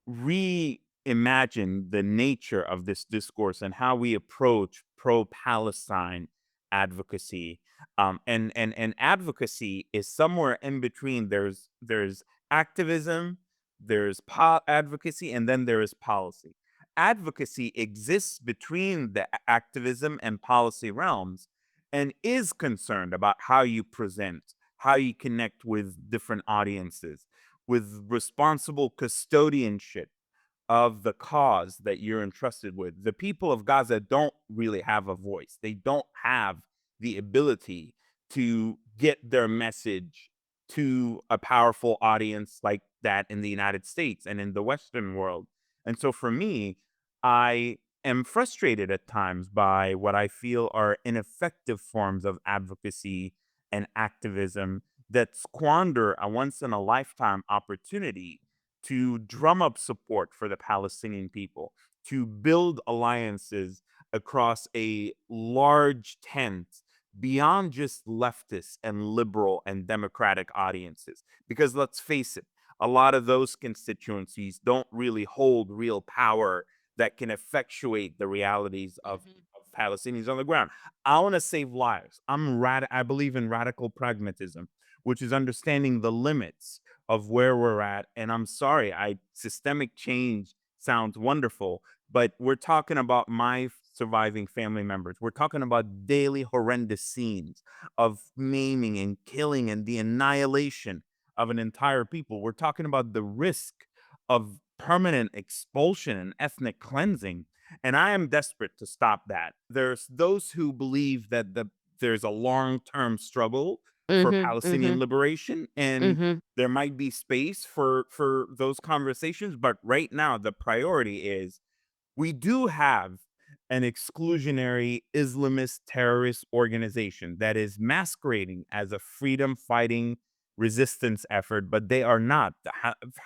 reimagine the nature of this discourse and how we approach pro-Palestine advocacy. And advocacy is somewhere in between. There's activism, there's advocacy, and then there is policy. Advocacy exists between the activism and policy realms and is concerned about how you present, how you connect with different audiences, with responsible custodianship of the cause that you're entrusted with. The people of Gaza don't really have a voice. They don't have the ability to get their message to a powerful audience like that in the United States and in the Western world. And so for me, I am frustrated at times by what I feel are ineffective forms of advocacy and activism that squander a once in a lifetime opportunity to drum up support for the Palestinian people, to build alliances across a large tent beyond just leftist and liberal and democratic audiences. Because let's face it, a lot of those constituencies don't really hold real power that can effectuate the realities of Palestinians on the ground. I want to save lives. I believe in radical pragmatism, which is understanding the limits of where we're at. And I'm sorry, systemic change sounds wonderful, but we're talking about my surviving family members. We're talking about daily horrendous scenes of maiming and killing and the annihilation of an entire people. We're talking about the risk of permanent expulsion and ethnic cleansing. And I am desperate to stop that. There's those who believe that there's a long-term struggle for Mhm. Palestinian Mhm. liberation, and Mhm. there might be space for those conversations, but right now the priority is we do have an exclusionary Islamist terrorist organization that is masquerading as a freedom fighting resistance effort, but they are not.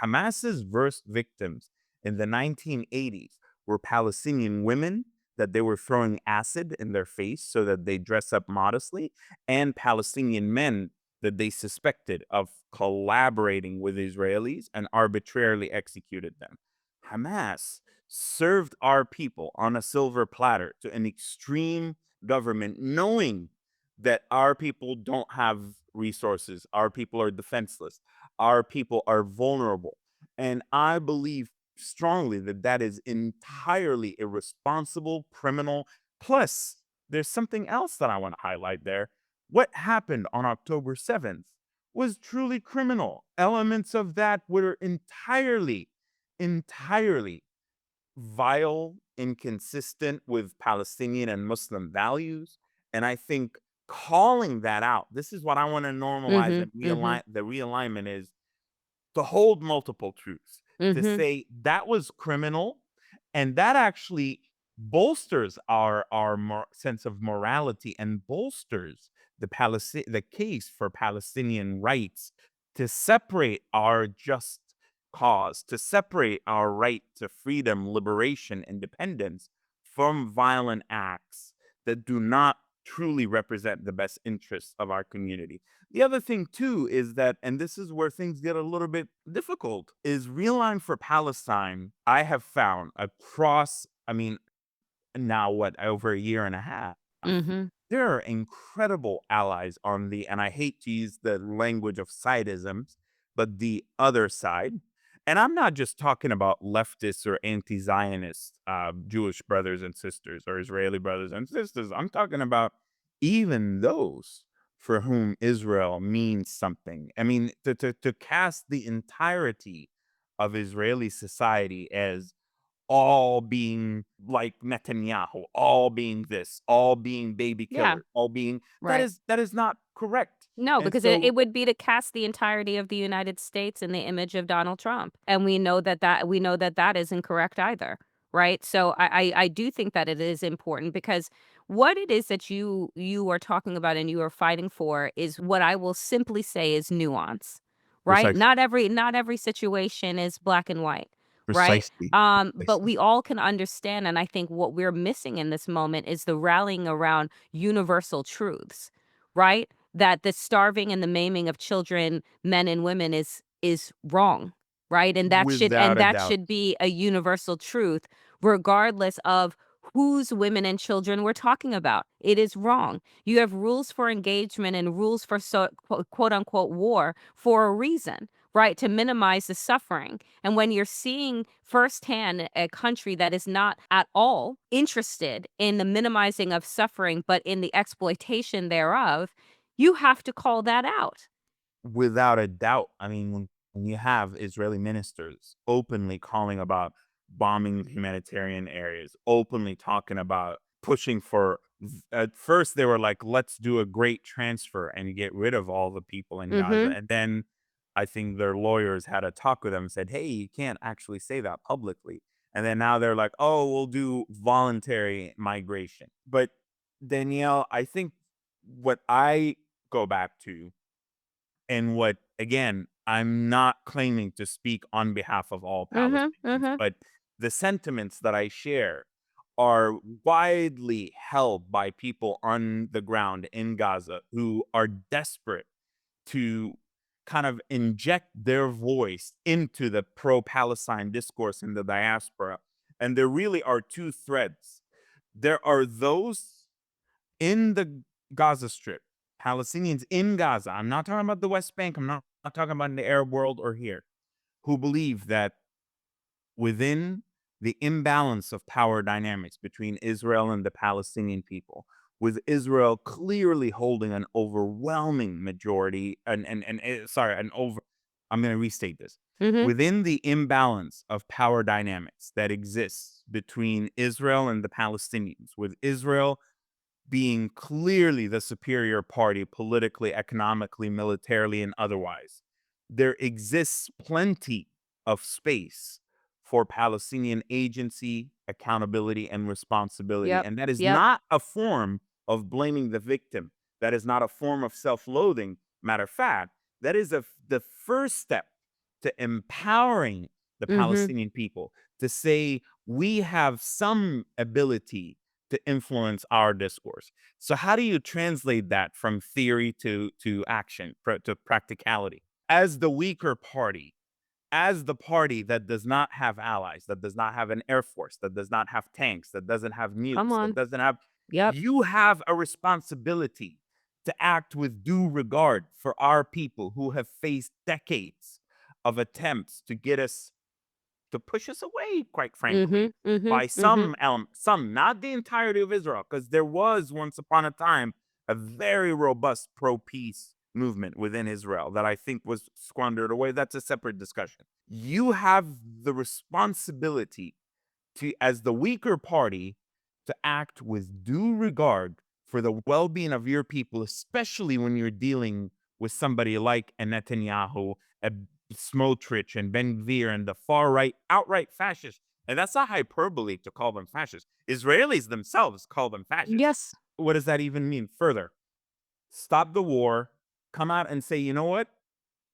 Hamas's worst victims in the 1980s were Palestinian women that they were throwing acid in their face so that they dress up modestly, and Palestinian men that they suspected of collaborating with Israelis and arbitrarily executed them. Hamas served our people on a silver platter to an extreme government, knowing that our people don't have resources, our people are defenseless, our people are vulnerable. And I believe strongly that that is entirely irresponsible, criminal. Plus, there's something else that I want to highlight there. What happened on October 7th was truly criminal. Elements of that were entirely vile, inconsistent with Palestinian and Muslim values. And I think calling that out, this is what I want to normalize Mhm. and Mhm. realign. The realignment is to hold multiple truths, to Mhm. say that was criminal, and that actually bolsters our sense of morality and bolsters the case for Palestinian rights, to separate our just cause, to separate our right to freedom, liberation, independence from violent acts that do not truly represent the best interests of our community. The other thing too is that, and this is where things get a little bit difficult, is Realign for Palestine. I have found across, I mean, now what, over a year and a half, Mhm. there are incredible allies on the, and I hate to use the language of sidisms, but the other side. And I'm not just talking about leftists or anti-Zionist Jewish brothers and sisters or Israeli brothers and sisters. I'm talking about even those for whom Israel means something. I mean, to cast the entirety of Israeli society as all being like Netanyahu, all being this, all being baby Yeah. killer, all being, Right. that is not correct. No, And because it so would be to cast the entirety of the United States in the image of Donald Trump, and we know that that isn't correct either, right? So I do think that it is important because what it is that you are talking about and you are fighting for is what I will simply say is nuance, right? precisely, Not every situation is black and white, right? precisely, But we all can understand, and I think what we're missing in this moment is the rallying around universal truths, right? That the starving and the maiming of children, men and women is wrong, right? without a That doubt. should be a universal truth regardless of whose women and children we're talking about. It is wrong. You have rules for engagement and rules for quote unquote war for a reason, right? To minimize the suffering. And when you're seeing firsthand a country that is not at all interested in the minimizing of suffering, but in the exploitation thereof, you have to call that out. Without a doubt. I mean, when you have Israeli ministers openly calling about bombing humanitarian areas, openly talking about pushing for, at first they were like, let's do a great transfer and get rid of all the people in Gaza. Mhm. And then I think their lawyers had a talk with them and said, hey, you can't actually say that publicly. And then now they're like, oh, we'll do voluntary migration. But Danielle, I think what I go back to, and what, again, I'm not claiming to speak on behalf of all Mhm. Palestinians, Mhm. but the sentiments that I share are widely held by people on the ground in Gaza who are desperate to kind of inject their voice into the pro-Palestine discourse in the diaspora. And there really are two threads. There are those in the Gaza Strip, Palestinians in Gaza, I'm not talking about the West Bank, I'm not talking about in the Arab world or here, who believe that within the imbalance of power dynamics between Israel and the Palestinian people, with Israel clearly holding an overwhelming majority, sorry, an over, I'm going to restate this. Mhm. Within the imbalance of power dynamics that exists between Israel and the Palestinians, with Israel being clearly the superior party politically, economically, militarily, and otherwise, there exists plenty of space for Palestinian agency, accountability, and responsibility. Yep. And that is Yep. not a form of blaming the victim. That is not a form of self loathing. Matter of fact, that is the first step to empowering the Mhm. Palestinian people to say, we have some ability to influence our discourse. So how do you translate that from theory to action, to practicality? As the weaker party, as the party that does not have allies, that does not have an air force, that does not have tanks, that doesn't have Come nukes, that on. doesn't have, Yep. you have a responsibility to act with due regard for our people who have faced decades of attempts to get us, to push us away, quite frankly, Mhm. Mhm. by Mhm. some, not the entirety of Israel, because there was once upon a time a very robust pro-peace movement within Israel that I think was squandered away. That's a separate discussion. You have the responsibility as the weaker party, to act with due regard for the well-being of your people, especially when you're dealing with somebody like a Netanyahu, a Smotrich, and Ben Gvir, and the far right, outright fascists. And that's not hyperbole to call them fascists. Israelis themselves call them fascists. Yes. What does that even mean further? Stop the war, come out and say, you know what?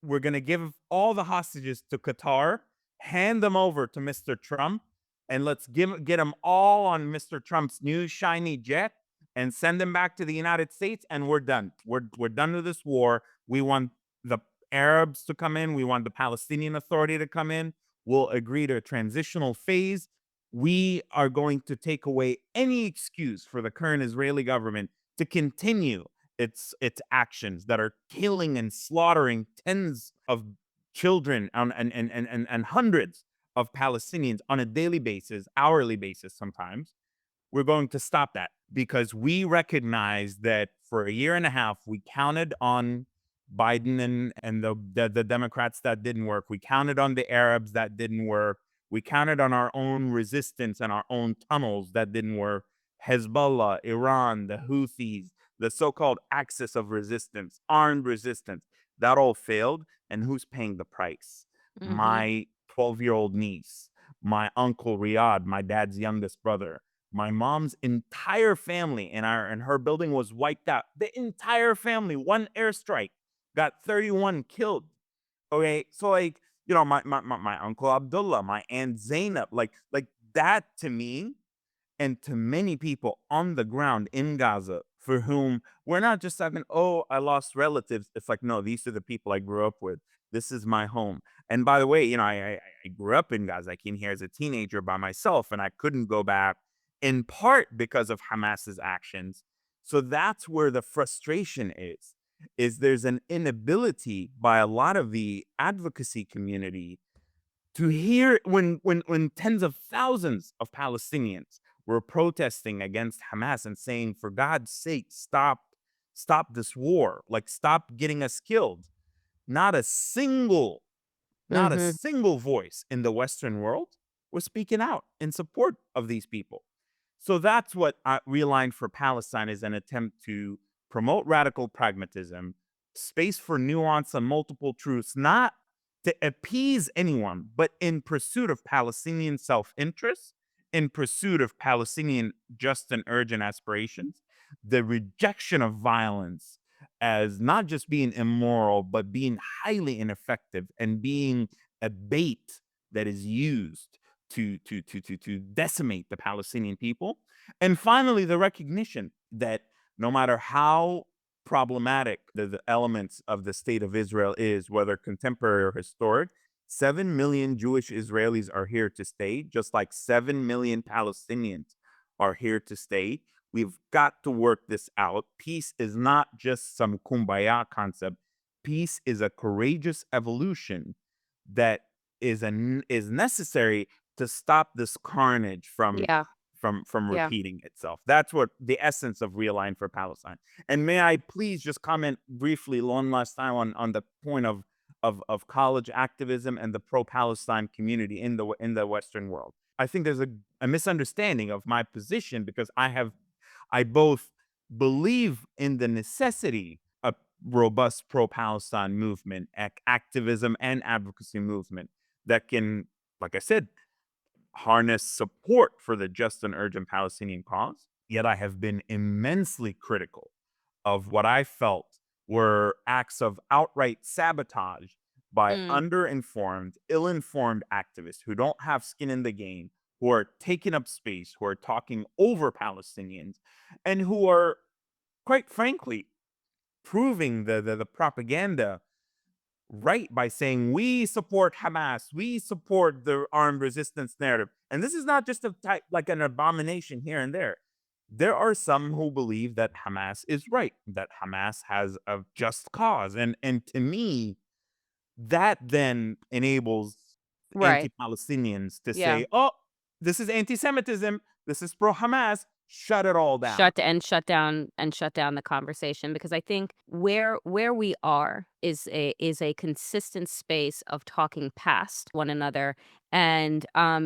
We're going to give all the hostages to Qatar, hand them over to Mr. Trump, and let's get them all on Mr. Trump's new shiny jet and send them back to the United States, and we're done. We're done with this war. We want the Arabs to come in. We want the Palestinian Authority to come in. We'll agree to a transitional phase. We are going to take away any excuse for the current Israeli government to continue its actions that are killing and slaughtering tens of children and hundreds of Palestinians on a daily basis, hourly basis sometimes. We're going to stop that because we recognize that for a year and a half, we counted on Biden and the Democrats that didn't work. We counted on the Arabs that didn't work. We counted on our own resistance and our own tunnels that didn't work. Hezbollah, Iran, the Houthis, the so-called axis of resistance, armed resistance, that all failed. And who's paying the price? My 12-year-old niece, my uncle Riyadh, my dad's youngest brother, my mom's entire family in her building was wiped out. The entire family, one airstrike, got 31 killed. Okay, so like, my uncle Abdullah, my aunt Zainab, like that to me and to many people on the ground in Gaza for whom we're not just talking, oh, I lost relatives. It's like, no, these are the people I grew up with. This is my home. And by the way, I grew up in Gaza. I came here as a teenager by myself, and I couldn't go back in part because of Hamas's actions. So that's where the frustration is there's an inability by a lot of the advocacy community to hear when tens of thousands of Palestinians were protesting against Hamas and saying, for God's sake, stop this war, like stop getting us killed. Not a single voice in the Western world was speaking out in support of these people. So that's what Realigned for Palestine is, an attempt to promote radical pragmatism, space for nuance and multiple truths, not to appease anyone, but in pursuit of Palestinian self-interest, in pursuit of Palestinian just and urgent aspirations, the rejection of violence as not just being immoral, but being highly ineffective and being a bait that is used to decimate the Palestinian people. And finally, the recognition that no matter how problematic the elements of the state of Israel is, whether contemporary or historic, 7 million Jewish Israelis are here to stay, just like 7 million Palestinians are here to stay. We've got to work this out. Peace is not just some kumbaya concept. Peace is a courageous evolution that is necessary to stop this carnage from Yeah. Yeah. repeating itself. That's what the essence of Realign for Palestine. And may I please just comment briefly one last time on the point of college activism and the pro-Palestine community in the Western world. I think there's a misunderstanding of my position because I both believe in the necessity of robust pro-Palestine movement, activism and advocacy movement that can, like I said, harness support for the just and urgent Palestinian cause. Yet I have been immensely critical of what I felt were acts of outright sabotage by underinformed, ill-informed activists who don't have skin in the game, who are taking up space, who are talking over Palestinians, and who are, quite frankly, proving the propaganda right by saying we support Hamas, we support the armed resistance narrative. And this is not just a type like an abomination here and there. There are some who believe that Hamas is right, that Hamas has a just cause. And to me, that then enables Right. anti-Palestinians to Yeah. say, oh, this is anti-Semitism, this is pro-Hamas, shut it all down. Shut down the conversation, because I think where we are is a consistent space of talking past one another and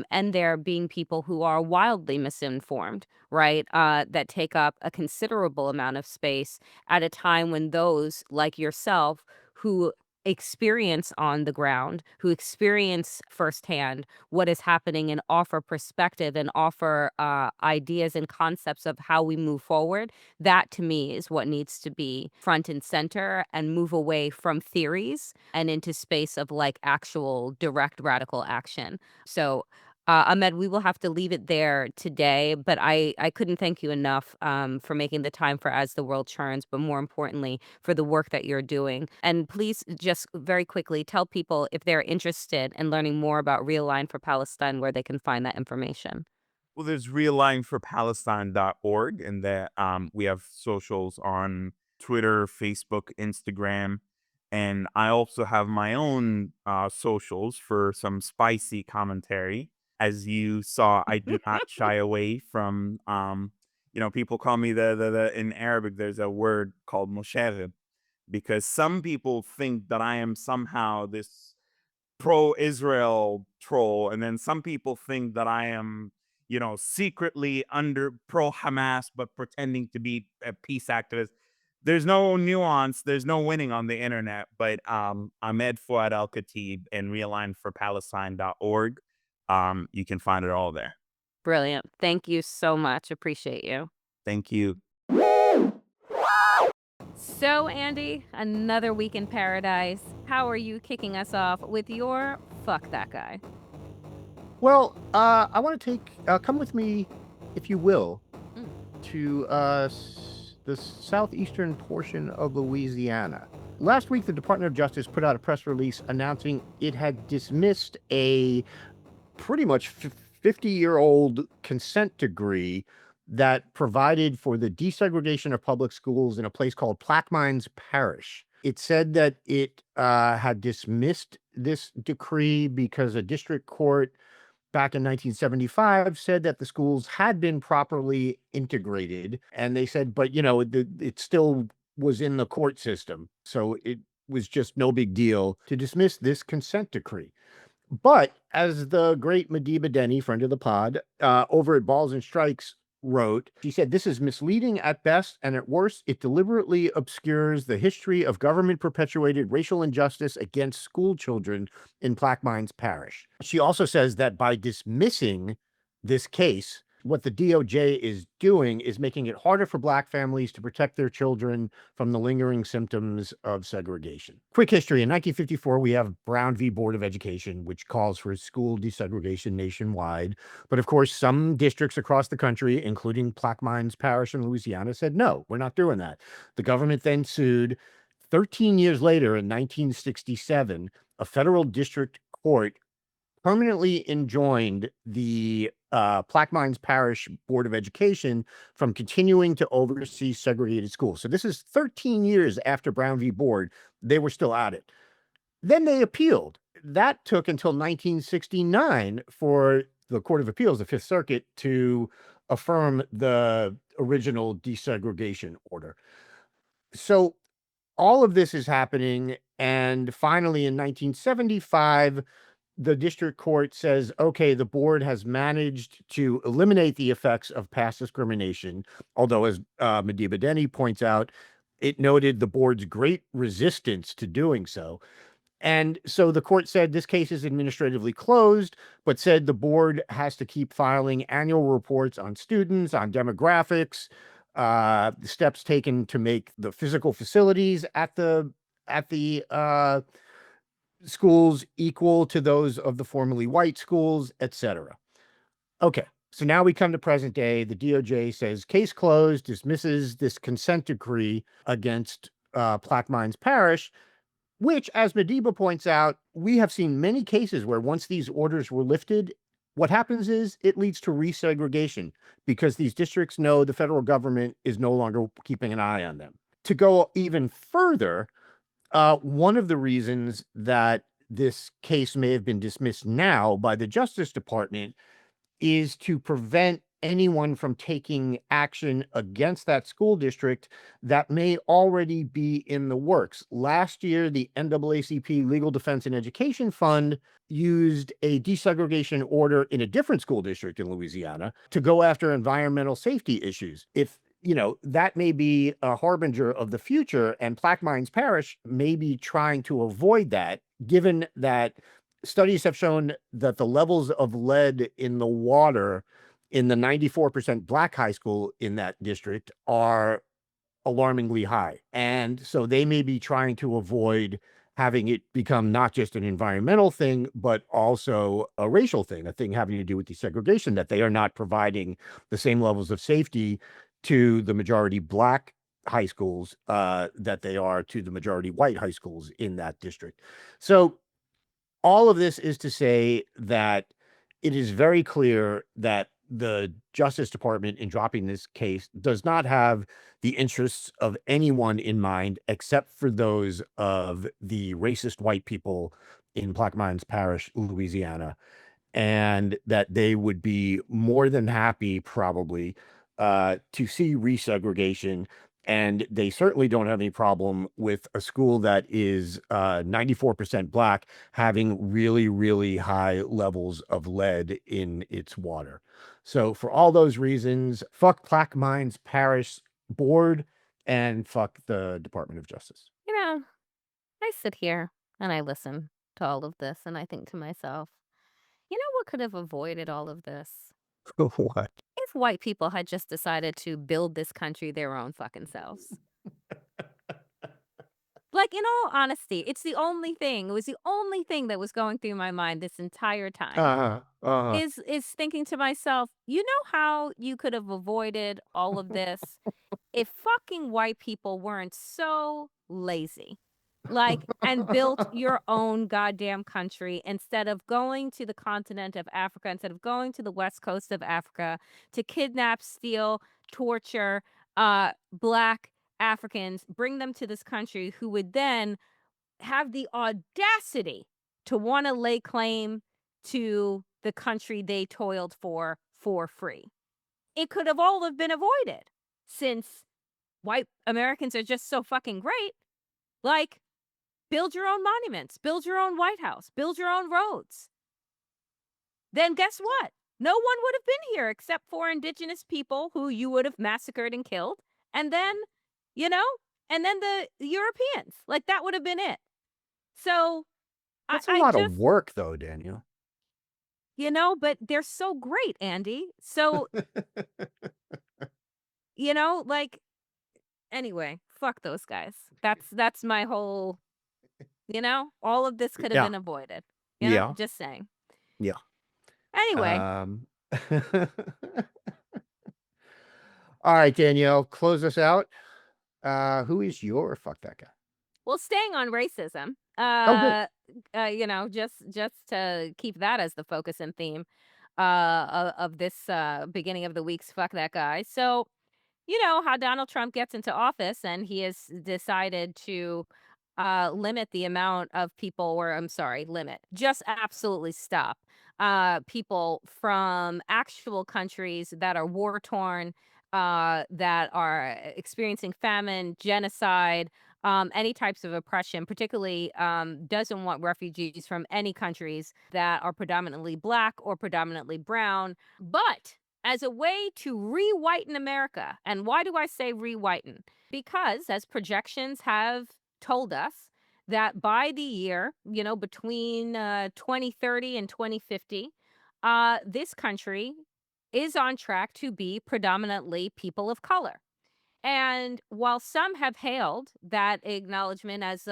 there being people who are wildly misinformed, right? That take up a considerable amount of space at a time when those like yourself who experience on the ground, who experience firsthand what is happening and offer perspective and offer ideas and concepts of how we move forward. That to me is what needs to be front and center and move away from theories and into space of like actual direct radical action. So, Ahmed, we will have to leave it there today, but I couldn't thank you enough for making the time for As the World Churns, but more importantly, for the work that you're doing. And please just very quickly tell people if they're interested in learning more about Realign for Palestine, where they can find that information. Well, there's realignforpalestine.org, and that we have socials on Twitter, Facebook, Instagram, and I also have my own socials for some spicy commentary. As you saw, I do not shy away from people call me the in Arabic. There's a word called musharib, because some people think that I am somehow this pro-Israel troll, and then some people think that I am, secretly under pro-Hamas but pretending to be a peace activist. There's no nuance, there's no winning on the internet, but Ahmed Fouad Alkhatib and realignforpalestine.org. You can find it all there. Brilliant. Thank you so much. Appreciate you. Thank you. So, Andy, another week in paradise. How are you kicking us off with your fuck that guy? Well, I want to come with me, if you will, Mm. to the southeastern portion of Louisiana. Last week, the Department of Justice put out a press release announcing it had dismissed a pretty much 50-year-old consent decree that provided for the desegregation of public schools in a place called Plaquemines Parish. It said that it had dismissed this decree because a district court back in 1975 said that the schools had been properly integrated. And they said, but, it still was in the court system. So it was just no big deal to dismiss this consent decree. But as the great Madiba Denny, friend of the pod, over at Balls and Strikes wrote, she said, this is misleading at best, and at worst, it deliberately obscures the history of government-perpetuated racial injustice against school children in Plaquemines Parish. She also says that by dismissing this case, what the DOJ is doing is making it harder for Black families to protect their children from the lingering symptoms of segregation. Quick history. In 1954, we have Brown v. Board of Education, which calls for school desegregation nationwide. But of course, some districts across the country, including Plaquemines Parish in Louisiana, said, no, we're not doing that. The government then sued. 13 years later, in 1967, a federal district court permanently enjoined the Plaquemines Parish Board of Education from continuing to oversee segregated schools. So this is 13 years after Brown v. Board. They were still at it. Then they appealed. That took until 1969 for the Court of Appeals, the Fifth Circuit, to affirm the original desegregation order. So all of this is happening. And finally, in 1975, the district court says, okay, the board has managed to eliminate the effects of past discrimination. Although, as Madiba Denny points out, it noted the board's great resistance to doing so. And so the court said this case is administratively closed, but said the board has to keep filing annual reports on students, on demographics, the steps taken to make the physical facilities at the schools equal to those of the formerly white schools, etc. Okay, so now we come to present day. The DOJ says case closed, dismisses this consent decree against Plaquemines Parish, which, as Madiba points out, we have seen many cases where once these orders were lifted, what happens is it leads to resegregation because these districts know the federal government is no longer keeping an eye on them. To go even further, one of the reasons that this case may have been dismissed now by the Justice Department is to prevent anyone from taking action against that school district that may already be in the works. Last year, the NAACP Legal Defense and Education Fund used a desegregation order in a different school district in Louisiana to go after environmental safety issues. If that may be a harbinger of the future, and Plaquemines Parish may be trying to avoid that, given that studies have shown that the levels of lead in the water in the 94% black high school in that district are alarmingly high. And so they may be trying to avoid having it become not just an environmental thing, but also a racial thing, a thing having to do with desegregation, that they are not providing the same levels of safety to the majority black high schools that they are to the majority white high schools in that district. So all of this is to say that it is very clear that the Justice Department, in dropping this case, does not have the interests of anyone in mind except for those of the racist white people in Plaquemines Parish, Louisiana, and that they would be more than happy, probably, to see resegregation. And they certainly don't have any problem with a school that is 94% black having really, really high levels of lead in its water. So for all those reasons, fuck Plaquemines Parish Board and fuck the Department of Justice. You know, I sit here and I listen to all of this and I think to myself, you know what could have avoided all of this? What? If white people had just decided to build this country their own fucking selves. Like, in all honesty, it's the only thing. It was the only thing that was going through my mind this entire time. Uh-huh. Uh-huh. Is thinking to myself, you know how you could have avoided all of this if fucking white people weren't so lazy. Like, and built your own goddamn country instead of going to the continent of Africa, instead of going to the west coast of Africa to kidnap, steal, torture black Africans, bring them to this country who would then have the audacity to want to lay claim to the country they toiled for free. It could have all have been avoided since white Americans are just so fucking great. Like, build your own monuments, build your own White House, build your own roads. Then guess what? No one would have been here except for indigenous people who you would have massacred and killed. And then, and then the Europeans. Like, that would have been it. So That's a I lot just, of work, though, Daniel. but they're so great, Andy. So, like, anyway, fuck those guys. That's my whole, all of this could have Yeah. been avoided. Yeah. Just saying. Yeah. Anyway, All right, Danielle, close us out. Who is your fuck that guy? well, staying on racism, Oh, good. just to keep that as the focus and theme of this beginning of the week's fuck that guy. So, you know how Donald Trump gets into office and he has decided to limit the amount of people, or I'm sorry, just absolutely stop people from actual countries that are war torn, that are experiencing famine, genocide, any types of oppression, particularly doesn't want refugees from any countries that are predominantly black or predominantly brown. But as a way to re-whiten America. And why do I say re-whiten? Because as projections have told us that by the year, between 2030 and 2050, this country is on track to be predominantly people of color. And while some have hailed that acknowledgement as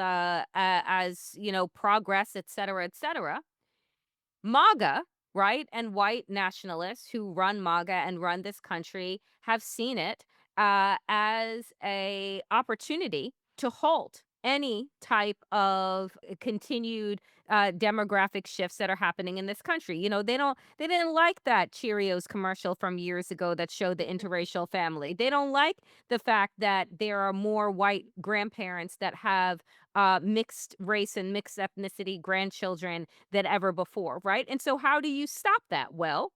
progress, et cetera, MAGA, right, and white nationalists who run MAGA and run this country have seen it as a opportunity to halt any type of continued demographic shifts that are happening in this country. They didn't like that Cheerios commercial from years ago that showed the interracial family. They don't like the fact that there are more white grandparents that have mixed race and mixed ethnicity grandchildren than ever before, right? And so how do you stop that? Well,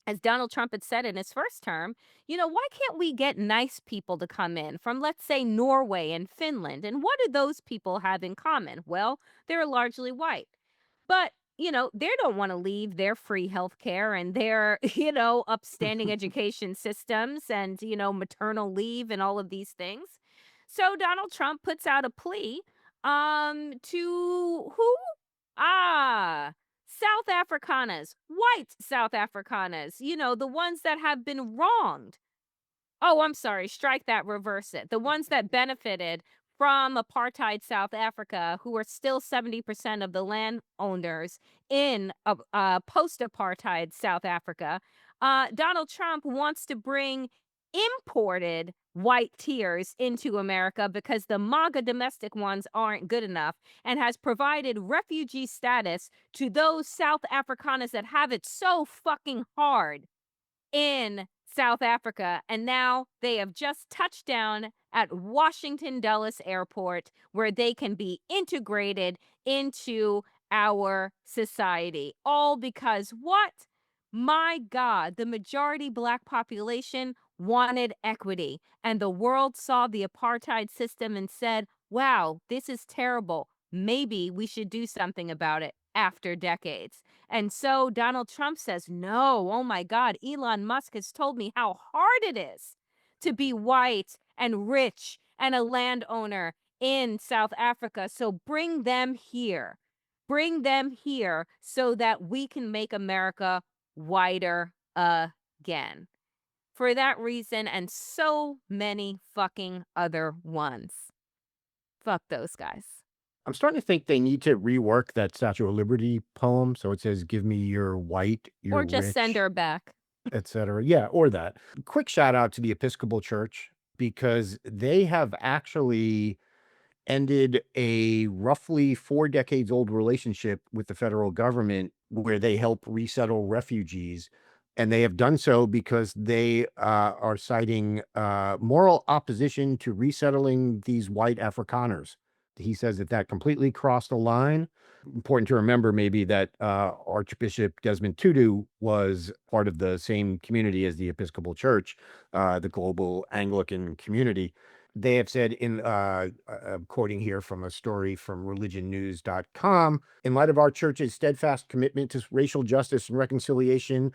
as Donald Trump had said in his first term, why can't we get nice people to come in from, let's say, Norway and Finland? And what do those people have in common? Well, they're largely white. But, they don't want to leave their free healthcare and their, upstanding education systems and, maternal leave and all of these things. So Donald Trump puts out a plea to who? Ah, South Afrikaners, white South Afrikaners, the ones that have been wronged. Oh, I'm sorry. Strike that, reverse it. The ones that benefited from apartheid South Africa, who are still 70% of the landowners in post apartheid South Africa. Donald Trump wants to bring imported white tears into America because the MAGA domestic ones aren't good enough, and has provided refugee status to those South Afrikaners that have it so fucking hard in South Africa, and now they have just touched down at Washington Dulles Airport, where they can be integrated into our society. All because what? My God, the majority Black population wanted equity, and the world saw the apartheid system and said, wow, this is terrible. Maybe we should do something about it after decades. And so Donald Trump says, no, oh my God, Elon Musk has told me how hard it is to be white and rich and a landowner in South Africa. So bring them here. Bring them here so that we can make America whiter again. For that reason and so many fucking other ones. Fuck those guys. I'm starting to think they need to rework that Statue of Liberty poem. So it says, give me your white, your Or just send rich, her back. etc. Yeah, or that. Quick shout out to the Episcopal Church, because they have actually ended a roughly 4 decades old relationship with the federal government where they help resettle refugees. And they have done so because they are citing moral opposition to resettling these white Afrikaners. He says that completely crossed the line. Important to remember maybe that Archbishop Desmond Tutu was part of the same community as the Episcopal Church, the global Anglican community. They have said I'm quoting here from a story from religionnews.com, in light of our church's steadfast commitment to racial justice and reconciliation,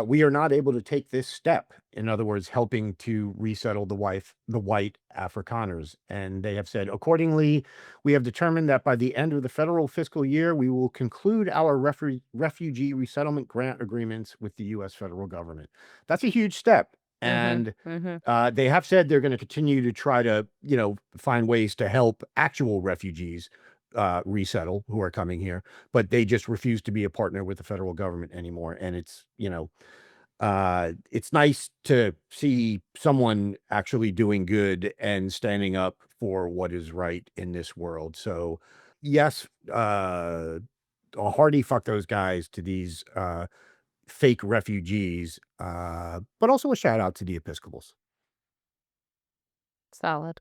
we are not able to take this step. In other words, helping to resettle the white Afrikaners. And they have said, accordingly, we have determined that by the end of the federal fiscal year, we will conclude our refugee resettlement grant agreements with the U.S. federal government. That's a huge step. And they have said they're going to continue to try to, find ways to help actual refugees resettle who are coming here, but they just refuse to be a partner with the federal government anymore. And it's nice to see someone actually doing good and standing up for what is right in this world. So yes, a hearty fuck those guys to these fake refugees, but also a shout out to the Episcopals. Solid.